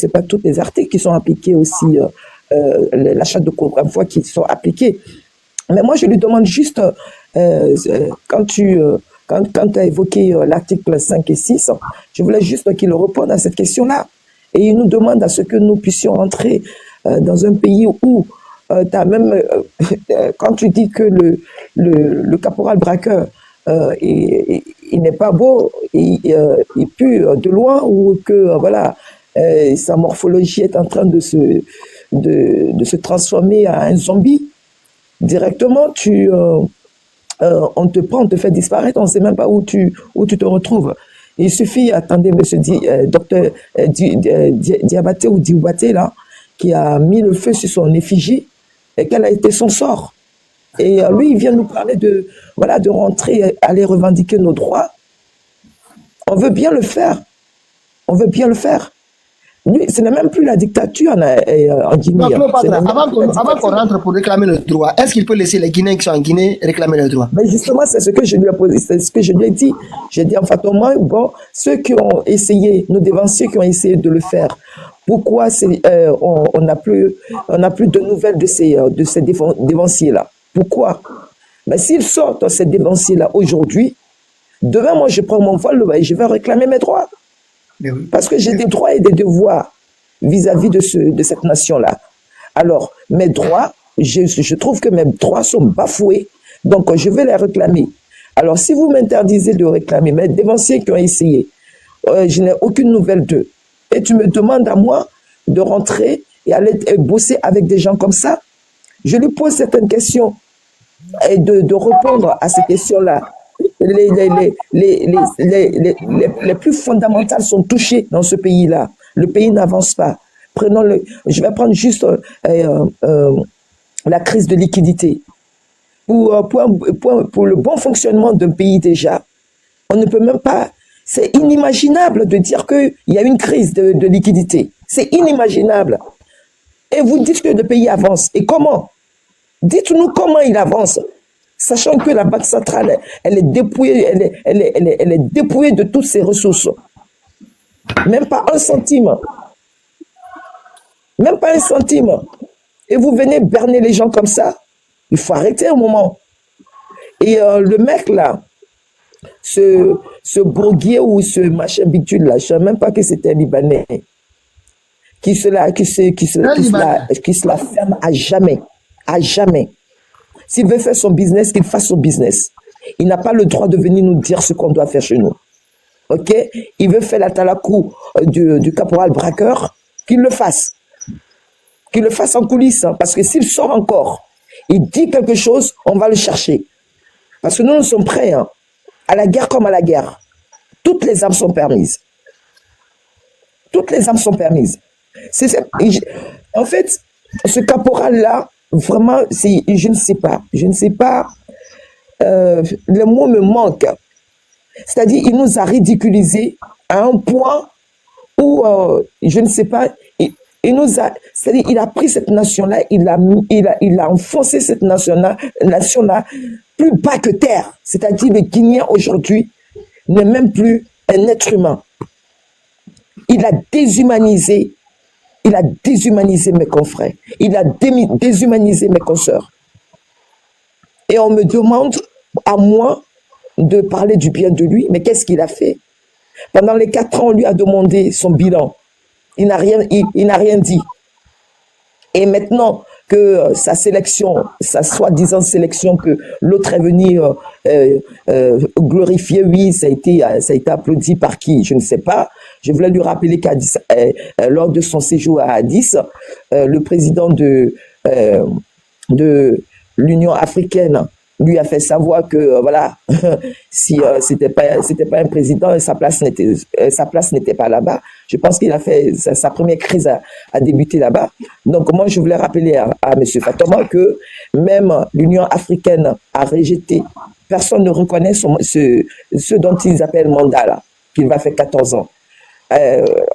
les articles qui sont appliqués aussi, la charte de Kokamfoa qui sont appliqués. Mais moi, je lui demande juste, quand tu as évoqué l'article 5 et 6, je voulais juste qu'il réponde à cette question-là. Et il nous demande à ce que nous puissions entrer dans un pays où quand tu dis que le caporal braqueur, il n'est pas beau, il pue de loin, ou que voilà, sa morphologie est en train de se transformer en un zombie, directement, on te prend, on te fait disparaître, on ne sait même pas où tu te retrouves. Il suffit, attendez, monsieur docteur Diabaté ou Dioubaté, là, qui a mis le feu sur son effigie, et quel a été son sort. Et lui, il vient nous parler de rentrer, aller revendiquer nos droits. On veut bien le faire. On veut bien le faire. Lui, ce n'est même plus la dictature en Guinée. Non, avant qu'on rentre pour réclamer nos droits, est-ce qu'il peut laisser les Guinéens qui sont en Guinée réclamer leurs droits? Mais justement, c'est ce que je lui ai posé, c'est ce que je lui ai dit. J'ai dit en fait, au moins, bon, ceux qui ont essayé, nos dévanciers qui ont essayé de le faire, pourquoi on n'a plus de nouvelles de ces dévanciers-là? Pourquoi? Mais s'ils sortent ces dévanciers-là aujourd'hui, demain, moi, je prends mon vol et je vais réclamer mes droits. Oui. Parce que j'ai des droits et des devoirs vis-à-vis de cette nation-là. Alors, mes droits, je trouve que mes droits sont bafoués, donc je vais les réclamer. Alors, si vous m'interdisez de réclamer mes dévanciers qui ont essayé, je n'ai aucune nouvelle d'eux, et tu me demandes à moi de rentrer et aller bosser avec des gens comme ça, je lui pose certaines questions et de répondre à ces questions-là. Les plus fondamentales sont touchées dans ce pays-là. Le pays n'avance pas. Je vais prendre juste la crise de liquidité. Pour le bon fonctionnement d'un pays déjà, on ne peut même pas. C'est inimaginable de dire qu'il y a une crise de liquidité. C'est inimaginable. Et vous dites que le pays avance. Et comment? Dites-nous comment il avance. Sachant que la Banque centrale, elle est dépouillée de toutes ses ressources. Même pas un centime. Même pas un centime. Et vous venez berner les gens comme ça. Il faut arrêter un moment. Et le mec là, ce Bourguier ou ce machin bidule là, je ne savais même pas que c'était un Libanais, qui se la ferme à jamais. À jamais. S'il veut faire son business, qu'il fasse son business. Il n'a pas le droit de venir nous dire ce qu'on doit faire chez nous. Ok? Il veut faire la talakou du caporal braqueur, qu'il le fasse. Qu'il le fasse en coulisses. Hein, parce que s'il sort encore, il dit quelque chose, on va le chercher. Parce que nous sommes prêts. Hein, à la guerre comme à la guerre. Toutes les armes sont permises. Toutes les armes sont permises. En fait, ce caporal-là, vraiment, je ne sais pas. Je ne sais pas. Le mot me manque. C'est-à-dire, il nous a ridiculisés à un point où, je ne sais pas, c'est-à-dire, il a pris cette nation-là, il a enfoncé cette nation-là plus bas que terre. C'est-à-dire, le Guinéen aujourd'hui n'est même plus un être humain. Il a déshumanisé mes confrères. Il a déshumanisé mes consoeurs. Et on me demande à moins de parler du bien de lui. Mais qu'est-ce qu'il a fait? Pendant les 4 ans, on lui a demandé son bilan. Il n'a rien dit. Et maintenant que sa sélection, sa soi-disant sélection que l'autre est venu glorifier, oui, ça a été applaudi par qui? Je ne sais pas. Je voulais lui rappeler lors de son séjour à Addis, le président de l'Union africaine lui a fait savoir que voilà, si c'était pas un président, sa place n'était pas là-bas. Je pense qu'il a fait sa première crise a débuté là-bas. Donc moi je voulais rappeler à monsieur Fatoma que même l'Union africaine a rejeté. Personne ne reconnaît ce dont ils appellent Mandela, qu'il va faire 14 ans.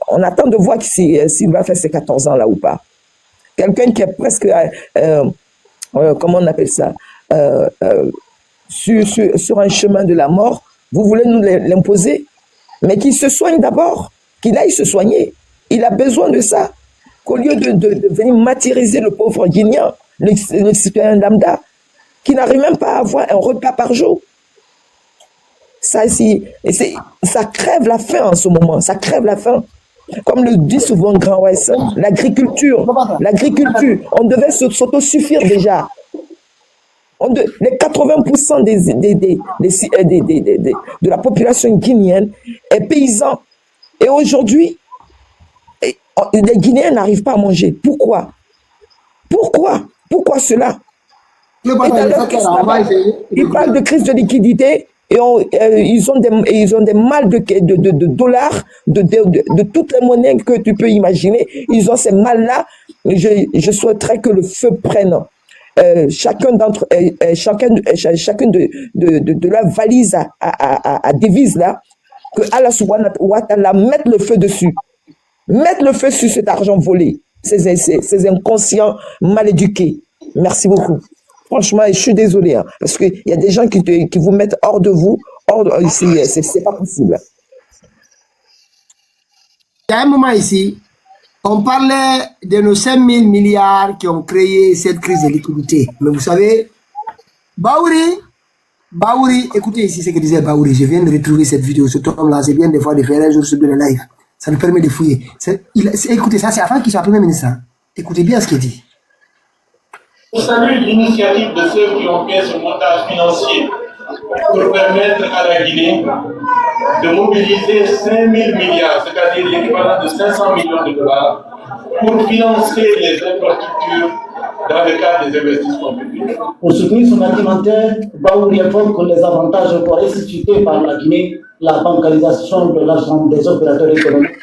On attend de voir s'il va faire ses 14 ans là ou pas. Quelqu'un qui est presque comment on appelle ça, sur un chemin de la mort, vous voulez nous l'imposer, mais qu'il se soigne d'abord, qu'il aille se soigner. Il a besoin de ça, qu'au lieu de venir martyriser le pauvre Guinéen, le citoyen lambda, qui n'arrive même pas à avoir un repas par jour. Ça crève la faim en ce moment, ça crève la faim. Comme le dit souvent Grand Ouest, l'agriculture, on devait s'autosuffire déjà. Les 80% de la population guinéenne est paysan. Et aujourd'hui, les Guinéens n'arrivent pas à manger. Pourquoi cela? Ils parlent de crise de liquidité et ils ont des mal de dollars, de toutes les monnaies que tu peux imaginer. Ils ont ces mal-là. Je souhaiterais que le feu prenne. Chacune de leur valise à devise là, que Allah subhanahu wa ta'ala mette le feu dessus. Mettre le feu sur cet argent volé. Ces inconscients mal éduqués. Merci beaucoup. Franchement, je suis désolé, hein, parce qu'il y a des gens qui vous mettent hors de vous. C'est pas possible. Il y a un moment ici, on parlait de nos 5 000 milliards qui ont créé cette crise de liquidité. Mais vous savez, Baouri, écoutez ici ce que disait Baouri. Je viens de retrouver cette vidéo. Ce homme-là, c'est bien des fois de faire un jour sur le live. Ça nous permet de fouiller. Écoutez, ça c'est avant qu'il soit Premier ministre. Hein. Écoutez bien ce qu'il dit. Je salue l'initiative de ceux qui ont fait ce montage financier pour permettre à la Guinée de mobiliser 5 000 milliards, c'est-à-dire l'équivalent de 500 millions de dollars, pour financer les infrastructures dans le cadre des investissements publics. Pour soutenir son argumentaire, Baouri évoque les avantages encore restitués par la Guinée, la bancarisation de l'argent des opérateurs économiques.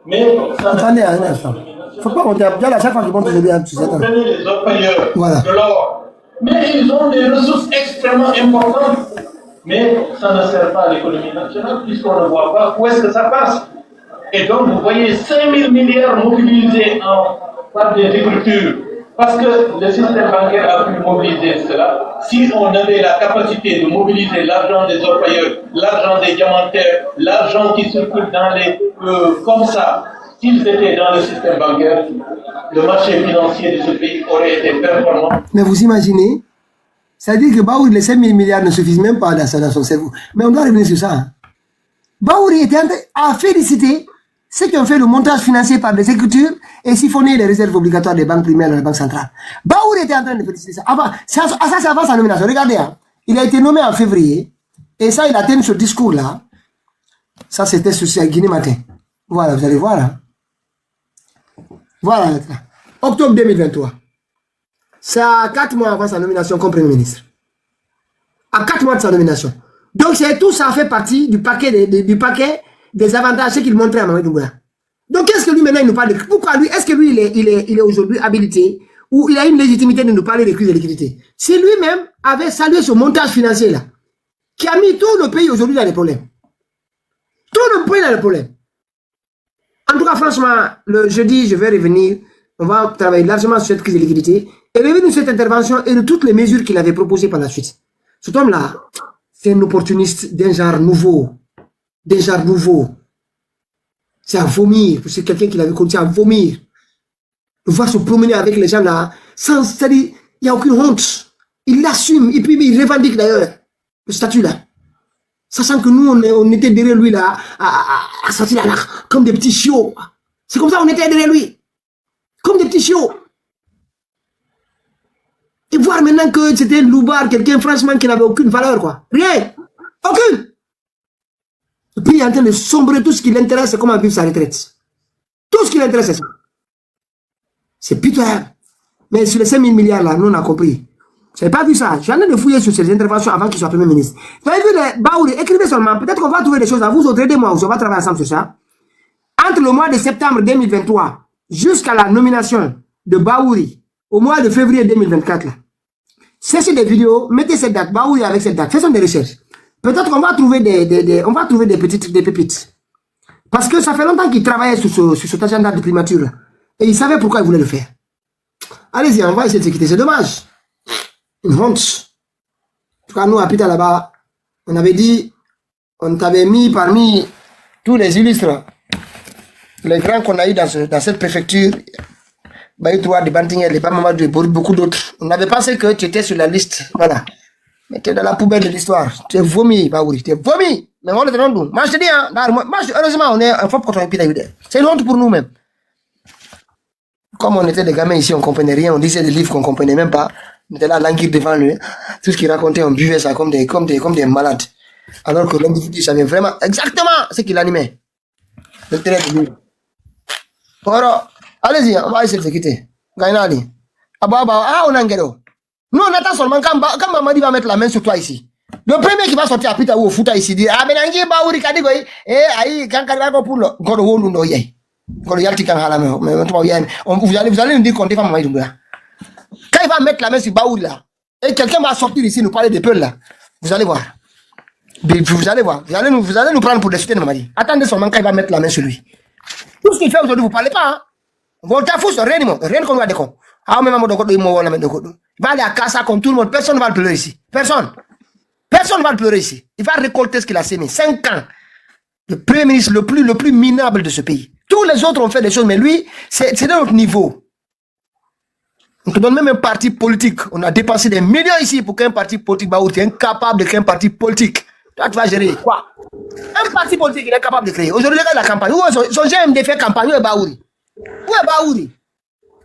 Mais attendez un instant. Faut pas monter à chaque fois qu'ils montent les biens, tu sais. Les orpailleurs voilà. de l'or. Mais ils ont des ressources extrêmement importantes. Mais ça ne sert pas à l'économie nationale puisqu'on ne voit pas où est-ce que ça passe. Et donc vous voyez 5 000 milliards mobilisés par des agricultures. Parce que le système bancaire a pu mobiliser cela. Si on avait la capacité de mobiliser l'argent des orpailleurs, l'argent des diamantaires, l'argent qui circule dans les... comme ça, s'ils étaient dans le système bancaire, le marché financier de ce pays aurait été performant. Mais vous imaginez, c'est-à-dire que Baouri, les 5 000 milliards ne suffisent même pas dans son cerveau. Mais on doit revenir sur ça. Hein. Baouri était à féliciter ceux qui ont fait le montage financier par des écritures et siphonner les réserves obligatoires des banques primaires de la Banque centrale. Baouri était en train de féliciter ça. Ça c'est avant sa nomination. Regardez, hein. Il a été nommé en février et ça, il a tenu ce discours-là. Ça, c'était sur Guinée Matin. Voilà, vous allez voir. Hein. Voilà, octobre 2023. C'est à 4 mois avant sa nomination comme Premier ministre. À 4 mois de sa nomination. Donc, tout ça fait partie du paquet des avantages qu'il montrait à Mamadi Doumbouya. Donc, qu'est-ce que lui, maintenant, il nous parle de... Pourquoi lui, est-ce que lui, il est aujourd'hui habilité ou il a une légitimité de nous parler de crise de liquidité? Si lui-même avait salué ce montage financier-là, qui a mis tout le pays aujourd'hui dans les problèmes. Tout le pays dans les problèmes. En tout cas, franchement, le jeudi, je vais revenir. On va travailler largement sur cette crise de liquidité et revenir sur cette intervention et de toutes les mesures qu'il avait proposées par la suite. Cet homme-là, c'est un opportuniste d'un genre nouveau. Des genres nouveaux. C'est à vomir. C'est quelqu'un qui l'avait connu, c'est à vomir. De voir se promener avec les gens là, sans, c'est-à-dire, il n'y a aucune honte. Il l'assume, et puis il revendique d'ailleurs le statut là. Sachant que nous, on était derrière lui là, à sortir là, comme des petits chiots. C'est comme ça qu'on était derrière lui. Comme des petits chiots. Et voir maintenant que c'était un loupard, quelqu'un franchement qui n'avait aucune valeur, quoi. Rien. Aucune. Et puis il est en train de sombrer. Tout ce qui l'intéresse, c'est comment vivre sa retraite. Tout ce qui l'intéresse, c'est ça. C'est pitoyable. Mais sur les 5 000 milliards là, nous on a compris. Je n'avais pas vu ça. Je suis en train de fouiller sur ces interventions avant qu'il soit Premier ministre. Vous avez vu les Baouri, écrivez seulement. Peut-être qu'on va trouver des choses à vous autres, aidez-moi, on va travailler ensemble sur ça. Entre le mois de septembre 2023 jusqu'à la nomination de Baouri, au mois de février 2024, là, cessez des vidéos, mettez cette date, Baouri avec cette date, faisons des recherches. Peut-être qu'on va trouver des pépites. Parce que ça fait longtemps qu'il travaillait sur cet agenda de primature, là. Et il savait pourquoi il voulait le faire. Allez-y, on va essayer de se quitter. C'est dommage. Une honte. En tout cas, nous, à Pita, là-bas, on avait dit, on t'avait mis parmi tous les illustres, les grands qu'on a eu dans cette préfecture, Baïtoua, de Bantingel, les Pamama, de beaucoup d'autres. On avait pensé que tu étais sur la liste. Voilà. Mais tu es dans la poubelle de l'histoire. Tu es vomi, Baouri. Tu es vomi. Mais on est dans nous. Moi, je te dis, hein, heureusement, on est un fort contre un Pita. C'est une honte pour nous-mêmes. Comme on était des gamins ici, on ne comprenait rien, on disait des livres qu'on ne comprenait même pas. On était là à languir devant lui. Tout ce qu'il racontait, on buvait ça comme des malades. Alors que l'individu savait vraiment exactement ce qu'il animait. Le terrain de lui. Alors, allez-y, on va essayer de se quitter. Gainali. On a un guéro. Nous, on attend seulement quand Mamadi va mettre la main sur toi ici. Le premier qui va sortir à Pita ou au Fouta ici dit, ah, Benangi, Baouri, Kadigoy, aïe, quand Kadigo pour le Godo no yé. Vous allez nous dire qu'on défend Mamadi Doumbouya. Quand il va mettre la main sur Baouri là, et quelqu'un va sortir ici nous parler de peuple là, vous allez voir. Vous allez voir. Vous allez nous prendre pour des soutiens de Mamadi. Attendez seulement quand il va mettre la main sur lui. Tout ce qu'il fait aujourd'hui, vous ne parlez pas. Hein? Vous rien qu'on va décon. Ah, même il va aller à Kassa comme tout le monde. Personne ne va le pleurer ici. Personne. Personne ne va le pleurer ici. Il va récolter ce qu'il a sémé. 5 ans. Le premier ministre le plus minable de ce pays. Tous les autres ont fait des choses, mais lui, c'est de notre niveau. On te donne même un parti politique. On a dépensé des millions ici pour qu'un parti politique, Baouri, tu es incapable de créer un parti politique. Toi, tu vas gérer quoi? Un parti politique, il est capable de créer. Aujourd'hui, regarde la campagne. Où est son GMD fait campagne? Où est Baouri? Où est Baouri?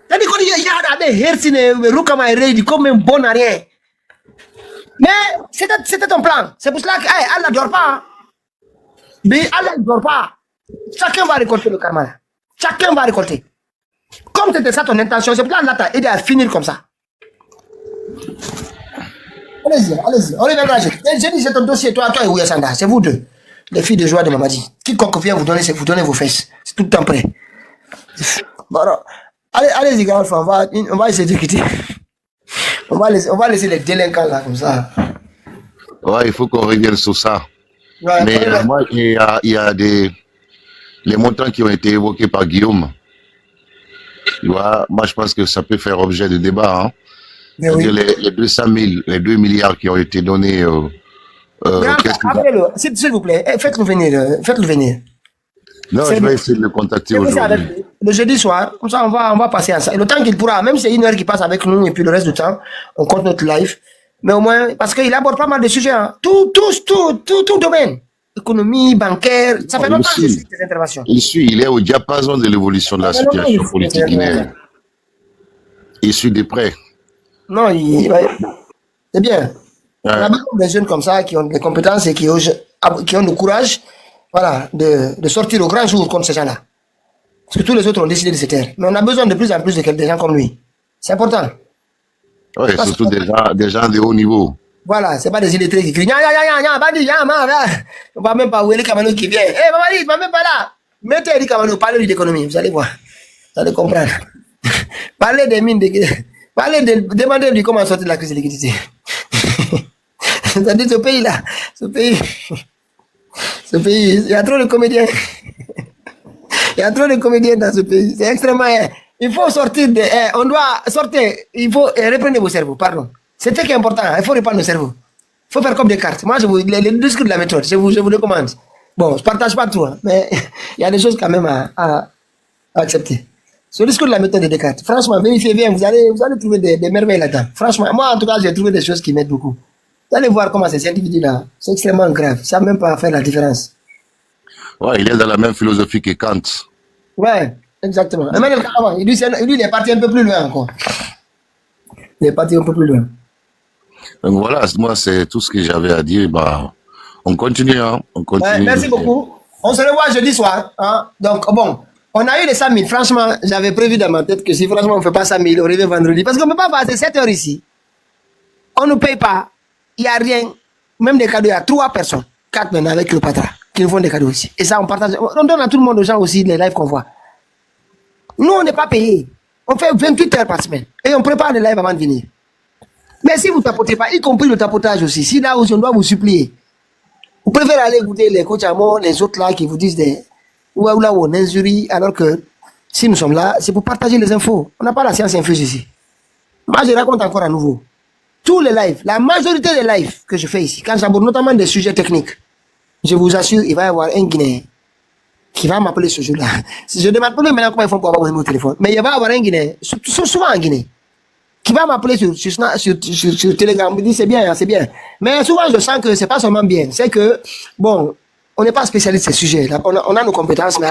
C'est-à-dire qu'il y a des hersines, Rukama et Reidi comme un bon arrière. Mais c'était ton plan. C'est pour cela que Allah ne dort pas. Mais Allah ne dort pas. Chacun va récolter le karma. Chacun va récolter. Comme c'était ça ton intention, c'est pour ça que Allah t'a aidé à finir comme ça. Allez-y. On reviendra. J'ai dit, c'est ton dossier, toi et Ouya Sanda. C'est vous deux. Les filles de joie de Mamadi. Quiconque vient vous donner vos fesses. C'est tout le temps prêt. Bon, alors, allez-y, gars, on va essayer de quitter. On va laisser les délinquants là, comme ça. Ouais, il faut qu'on revienne sur ça. Ouais, mais moi, il y a les montants qui ont été évoqués par Guillaume. Tu vois, moi, je pense que ça peut faire objet de débat. Hein. Oui. Les 200 000, les 2 milliards qui ont été donnés. Appelez-le, s'il vous plaît, faites-le venir. Non, je vais essayer de le contacter aujourd'hui. Le jeudi soir, comme ça, on va passer à ça. Et le temps qu'il pourra, même si c'est 1 heure qui passe avec nous, et puis le reste du temps, on compte notre live. Mais au moins, parce qu'il aborde pas mal de sujets, hein. Tout domaine. Économie, bancaire, ça fait longtemps que je suis des interventions. Il est au diapason de l'évolution de la situation politique guinéenne. Il suit de près. Non, c'est bien. On a besoin des jeunes comme ça, qui ont des compétences et qui ont le courage, voilà, de sortir au grand jour contre ces gens-là. Parce que tous les autres ont décidé de se taire. Mais on a besoin de plus en plus de gens comme lui. C'est important. Oui, surtout des gens de haut niveau. Voilà, c'est pas des illettrés qui crient, on va même pas où est les Kamano qui vient. Mamadi, tu vas même pas là. Mettez les Kamano, parlez d'économie, vous allez voir. Vous allez comprendre. Parlez des mines, demandez-lui comment sortir de la crise de liquidité. C'est-à-dire ce pays-là, ce pays, il y a trop de comédiens. Il y a trop de comédiens dans ce pays. C'est extrêmement. Il faut sortir on doit sortir. Il faut reprendre vos cerveaux, pardon. C'est ce qui est important. Il faut reprendre nos cerveaux. Il faut faire comme des cartes. Moi, les discours de la méthode, je vous recommande. Bon, je partage pas tout, hein, mais il y a des choses quand même à accepter. Ce discours de la méthode de Descartes, franchement, vérifiez bien, vous allez trouver des merveilles là-dedans. Franchement, moi, en tout cas, j'ai trouvé des choses qui m'aident beaucoup. Vous allez voir comment ces individus-là, c'est extrêmement grave. Ils savent même pas faire la différence. Ouais, il est dans la même philosophie que Kant. Ouais, exactement. Emmanuel Karaman, lui, il est parti un peu plus loin encore. Il est parti un peu plus loin. Donc voilà, moi, c'est tout ce que j'avais à dire. Bah, on continue, hein. On continue. Ouais, merci beaucoup. On se revoit jeudi soir. Hein? Donc, bon, on a eu les 100 000. Franchement, j'avais prévu dans ma tête que si franchement on ne fait pas 100 000, on revient vendredi. Parce qu'on ne peut pas passer 7 heures ici. On ne paye pas. Il n'y a rien. Même des cadeaux, il y a 3 personnes. 4 maintenant avec le patron qui nous font des cadeaux aussi. Et ça, on partage. On donne à tout le monde, aux gens aussi, les lives qu'on voit. Nous, on n'est pas payés. On fait 28 heures par semaine. Et on prépare les lives avant de venir. Mais si vous ne tapotez pas, y compris le tapotage aussi, si là aussi on doit vous supplier, vous préférez aller écouter les coachs Amo, les autres là qui vous disent des ou là où on injurie, alors que si nous sommes là, c'est pour partager les infos. On n'a pas la science infuse ici. Moi, je raconte encore à nouveau. Tous les lives, la majorité des lives que je fais ici, quand j'aborde notamment des sujets techniques, je vous assure, il va y avoir un Guinéen qui va m'appeler ce jour-là. Je demande pas maintenant comment ils font pour avoir mon téléphone, mais il va y avoir un Guinéen, souvent un Guinéen, qui va m'appeler sur Telegram, me dit c'est bien, c'est bien. Mais souvent je sens que c'est pas seulement bien, c'est que, bon, on n'est pas spécialiste de ces sujets. On a nos compétences, mais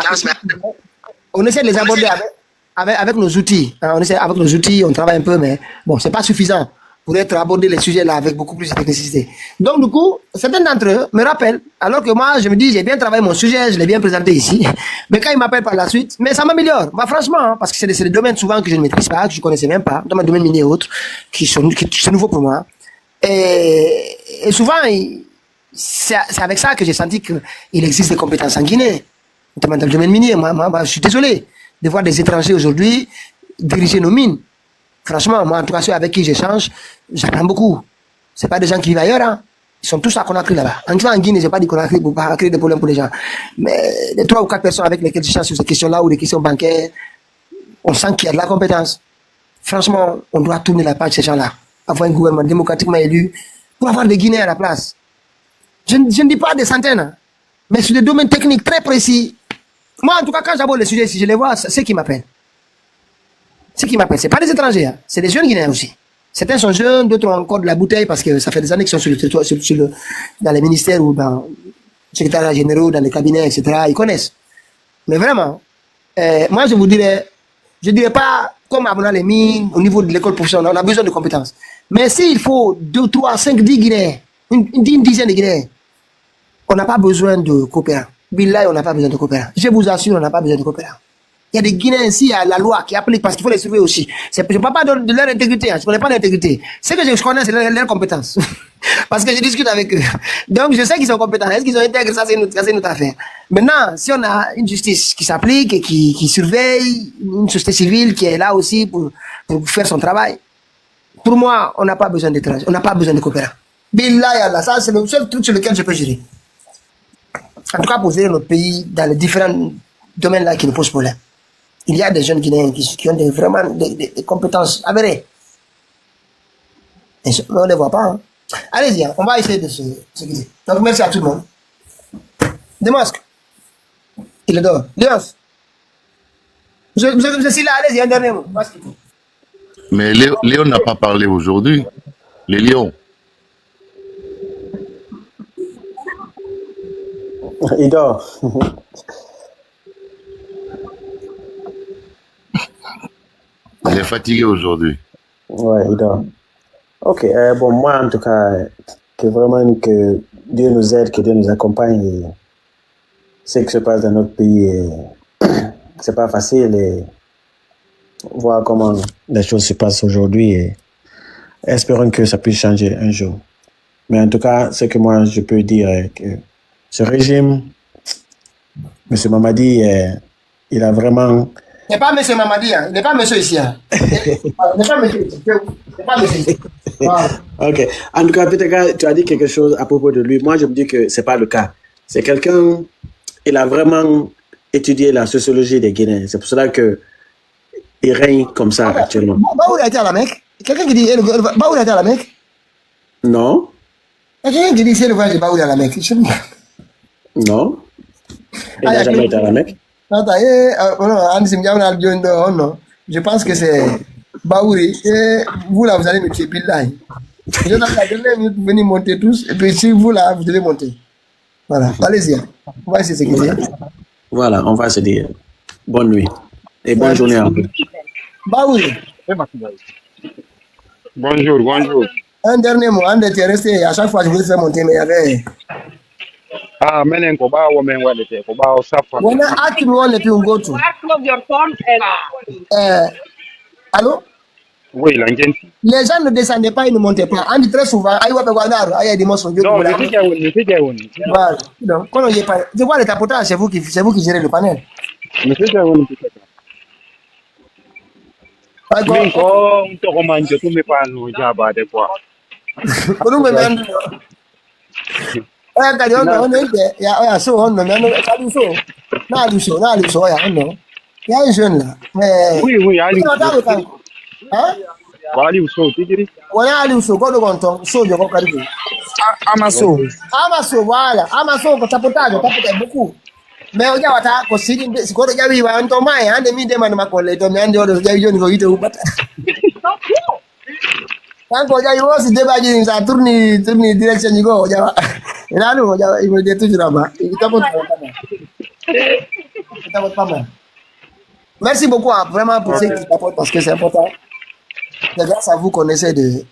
on essaie de les aborder avec nos outils. Hein, on essaie avec nos outils, on travaille un peu, mais bon, c'est pas suffisant pour être abordé les sujets là avec beaucoup plus de technicité. Donc du coup, certains d'entre eux me rappellent, alors que moi je me dis j'ai bien travaillé mon sujet, je l'ai bien présenté ici, mais quand ils m'appellent par la suite, mais ça m'améliore. Bah, franchement, hein, parce que c'est des domaines souvent que je ne maîtrise pas, que je ne connaissais même pas, dans mon domaine minier et autres, qui sont nouveaux pour moi. Et souvent, c'est avec ça que j'ai senti qu'il existe des compétences en Guinée, notamment dans le domaine minier. Moi, je suis désolé de voir des étrangers aujourd'hui diriger nos mines. Franchement, moi, en tout cas, ceux avec qui j'échange, j'apprends beaucoup. C'est pas des gens qui vivent ailleurs, hein. Ils sont tous à Conakry là-bas. En Guinée, j'ai pas dit Conakry pour pas créer des problèmes pour les gens. Mais les 3 ou 4 personnes avec lesquelles j'échange sur ces questions-là ou des questions bancaires, on sent qu'il y a de la compétence. Franchement, on doit tourner la page de ces gens-là. Avoir un gouvernement démocratiquement élu pour avoir des Guinéens à la place. Je ne dis pas des centaines, hein, mais sur des domaines techniques très précis. Moi, en tout cas, quand j'aborde les sujets, si je les vois, c'est ceux qui m'appellent. Ceux qui m'appellent, c'est pas des étrangers, hein. C'est des jeunes Guinéens aussi. Certains sont jeunes, d'autres ont encore de la bouteille parce que ça fait des années qu'ils sont sur le territoire, dans les ministères ou dans les secrétariats généraux, dans les cabinets, etc. Ils connaissent. Mais vraiment, moi je dirais pas comme abonnant les mines au niveau de l'école professionnelle, on a besoin de compétences. Mais s'il faut 2, 3, 5, 10 Guinéens, une dizaine de Guinéens, on n'a pas besoin de coopérants. Billahi, on n'a pas besoin de coopérants. Je vous assure, on n'a pas besoin de coopérants. Il y a des Guinéens ici, il y a la loi qui applique parce qu'il faut les surveiller aussi. Je ne parle pas de leur intégrité, hein, je ne connais pas l'intégrité. Ce que je connais, c'est leur compétence. Parce que je discute avec eux. Donc je sais qu'ils sont compétents. Est-ce qu'ils sont intègres? Ça, c'est notre affaire. Maintenant, si on a une justice qui s'applique et qui surveille, une société civile qui est là aussi pour faire son travail, pour moi, on n'a pas besoin d'étrangers, on n'a pas besoin de coopérants. Billahi Allah, ça c'est le seul truc sur lequel je peux jurer. En tout cas, pour gérer notre pays dans les différents domaines là qui nous posent problème. Il y a des jeunes Guinéens qui ont vraiment des compétences avérées. Et on ne les voit pas. Hein. Allez-y, hein, on va essayer de se guider. Donc merci à tout le monde. Démasque. Il est dehors. Léos. Je suis là, allez-y, un dernier mot. Mais Léon n'a pas parlé aujourd'hui. Les lions. Il dort. Il est fatigué aujourd'hui. Ouais, il dort. Ok, bon, moi en tout cas, que vraiment que Dieu nous aide, que Dieu nous accompagne. Et ce qui se passe dans notre pays, c'est pas facile. Et voir comment les choses se passent aujourd'hui. Et espérons que ça puisse changer un jour. Mais en tout cas, ce que moi je peux dire est que ce régime, M. Mamadi, il a vraiment... Il n'est pas M. Mamadi, hein. Il n'est pas monsieur ici. Hein. Il n'est pas monsieur ici. Il n'est pas monsieur ici. Wow. Ok. En tout cas, peut-être tu as dit quelque chose à propos de lui. Moi, je me dis que ce n'est pas le cas. C'est quelqu'un, il a vraiment étudié la sociologie des Guinéens. C'est pour cela qu'il règne comme ça actuellement. Baoul a été à la Mecque. Quelqu'un qui dit Baoul a été à la Mecque? Non. Il y a quelqu'un qui dit c'est le voyage de Baoul à la Mecque. Non. Il n'a jamais été à la Mecque. Je pense que c'est Baouri. Et vous là, vous allez me tuer. Billahi. Je vais venir monter tous. Et puis si vous là, vous devez monter. Voilà. Allez-y. On va essayer de se quitter. Voilà, on va se dire bonne nuit. Et bonne journée à vous. Baouri. Bonjour. Un dernier mot. Un était resté. À chaque fois, je voulais faire monter, mais il y avait. Ah, menen ko ba wo men wadete ko ba o safa. When I ask you one, let you go to. Allô? Oui, l'angenti. Les gens ne descendaient pas, ils ne montaient pas. On dit très souvent, aïe, ouais, il y a des mensonges. Non, c'est voilà. Donc, quand on y est pas, je vois les tapotages, c'est vous qui gérez le panel. Min ko to ko manjo to me pa no jaba de quoi. Kono me man. Kadi on est ya so on no me kadi so. Na lu so ya no. Ya jeune là. Mais oui, ali. Hein? Wali so tigiri. Wala ali so ko do gonton so je ko kadi. Amaso, voilà. Amaso ko tapotage beaucoup. Mais on a wata ko sidi ko do jawi wa on to mai ande mi de man makole to mi ande o do jawi joni ko yite ubata. Quand il y a eu débat, ça tourne direction du go. Il me dit toujours là-bas. Il t'apporte pas mal. Merci beaucoup, vraiment, pour ce qui t'apporte, parce que c'est important. C'est grâce à vous qu'on essaie de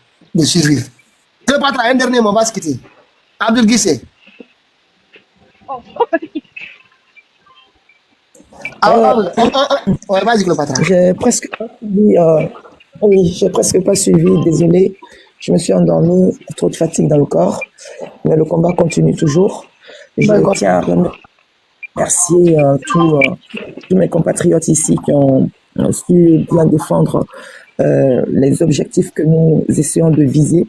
survivre. Je vais un dernier mot, on va se quitter. Abdul Guissé. Vas-y, Cléopâtre. J'ai presque dit. Oui, j'ai presque pas suivi, désolé. Je me suis endormi, trop de fatigue dans le corps, mais le combat continue toujours. Je tiens à remercier tous mes compatriotes ici qui ont su bien défendre les objectifs que nous essayons de viser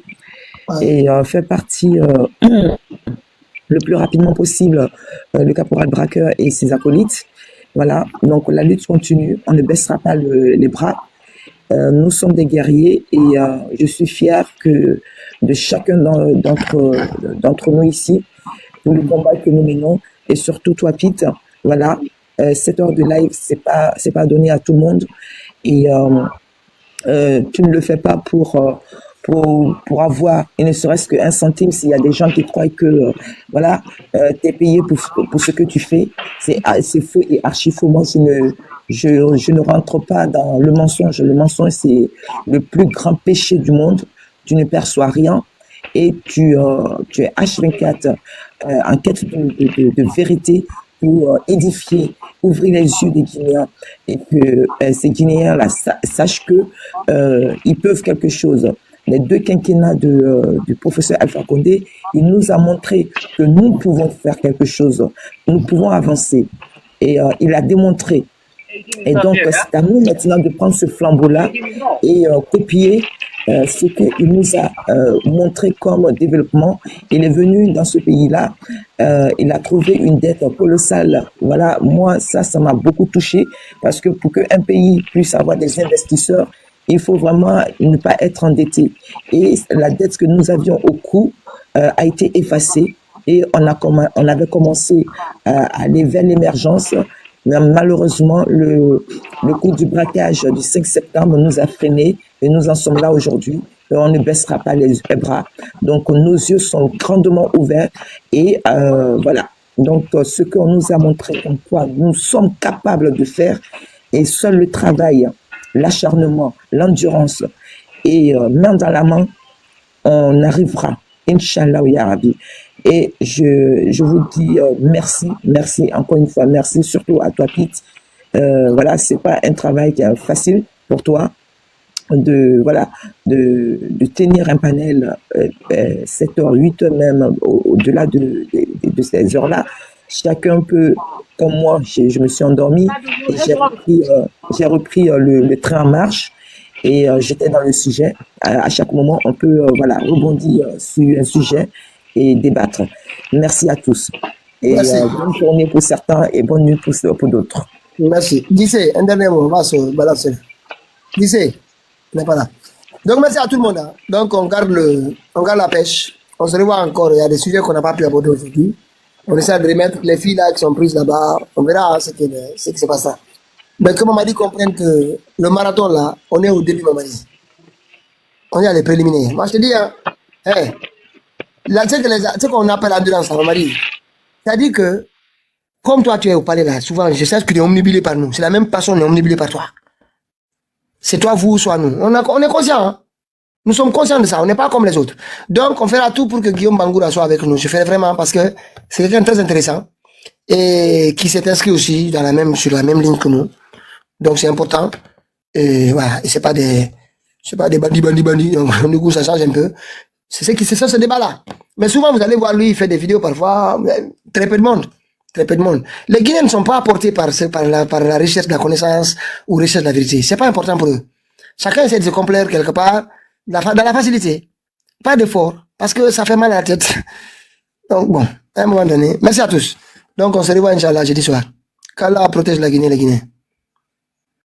et faire partie le plus rapidement possible le caporal Braqueur et ses acolytes. Voilà, donc la lutte continue, on ne baissera pas les bras. Nous sommes des guerriers et je suis fier de chacun d'entre nous ici pour le combat que nous menons et surtout toi Pete, voilà, 7 heures de live c'est pas donné à tout le monde et tu ne le fais pas pour avoir, et ne serait-ce qu'un centime, s'il y a des gens qui croient que voilà, t'es payé pour ce que tu fais, c'est faux et archi faux. Moi, je ne rentre pas dans le mensonge. Le mensonge, c'est le plus grand péché du monde. Tu ne perçois rien et tu es H24 en quête de vérité pour édifier, ouvrir les yeux des Guinéens et que ces Guinéens-là sachent que ils peuvent quelque chose. Les 2 quinquennats du professeur Alpha Condé, il nous a montré que nous pouvons faire quelque chose, nous pouvons avancer. Et il a démontré. Et donc, c'est à nous maintenant de prendre ce flambeau-là et copier ce qu'il nous a montré comme développement. Il est venu dans ce pays-là, il a trouvé une dette colossale. Voilà, moi, ça m'a beaucoup touché parce que pour qu'un pays puisse avoir des investisseurs, il faut vraiment ne pas être endetté. Et la dette que nous avions au cou a été effacée et on avait commencé à aller vers l'émergence. Mais malheureusement, le coup du braquage du 5 septembre nous a freinés et nous en sommes là aujourd'hui. Et on ne baissera pas les bras. Donc, nos yeux sont grandement ouverts et voilà. Donc, ce qu'on nous a montré comme quoi nous sommes capables de faire et seul le travail, l'acharnement, l'endurance et main dans la main, on arrivera, Inch'Allah, ya Rabbi. Et je vous dis merci encore une fois, merci surtout à toi Pete. Voilà, c'est pas un travail facile pour toi de tenir un panel 7 heures, 8 heures même, au-delà de ces heures-là. Chacun peut, comme moi, je me suis endormi et j'ai repris le train en marche et j'étais dans le sujet. À chaque moment, on peut rebondir sur un sujet et débattre. Merci à tous. Et bonne journée pour certains et bonne nuit pour d'autres. Merci. Dissé, un dernier mot, on va se balancer. Dissé, il n'est pas là. Donc merci à tout le monde. Hein. Donc on garde la pêche. On se revoit encore. Il y a des sujets qu'on n'a pas pu aborder aujourd'hui. On essaie de remettre les filles là qui sont prises là-bas. On verra ce qui se passe là. Mais que Mamadi comprenne que le marathon là, on est au début, Mamadi. On est à les préliminaires. Moi, je te dis, hein, hey, là, tu sais qu'on appelle l'endurance, Mamadi. C'est-à-dire que, comme toi, tu es au palais là, souvent, je sais que tu es omnibulé par nous. C'est la même personne, on est omnibulé par toi. C'est toi, vous, soit nous. On est conscient, hein. Nous sommes conscients de ça, on n'est pas comme les autres. Donc, on fera tout pour que Guillaume Bangoura soit avec nous. Je ferai vraiment parce que c'est quelqu'un de très intéressant et qui s'est inscrit aussi sur la même ligne que nous. Donc, c'est important. Et voilà, et c'est pas des bandits. Donc, du coup, ça change un peu. C'est ça, ce débat-là. Mais souvent, vous allez voir lui, il fait des vidéos parfois, très peu de monde. Très peu de monde. Les Guinéens ne sont pas apportés par la recherche de la connaissance ou recherche de la vérité. C'est pas important pour eux. Chacun essaie de se complaire quelque part dans la facilité. Pas d'effort. Parce que ça fait mal à la tête. Donc bon, à un moment donné. Merci à tous. Donc on se revoit, Inch'Allah, jeudi soir. Qu'Allah protège la Guinée, les Guinéens.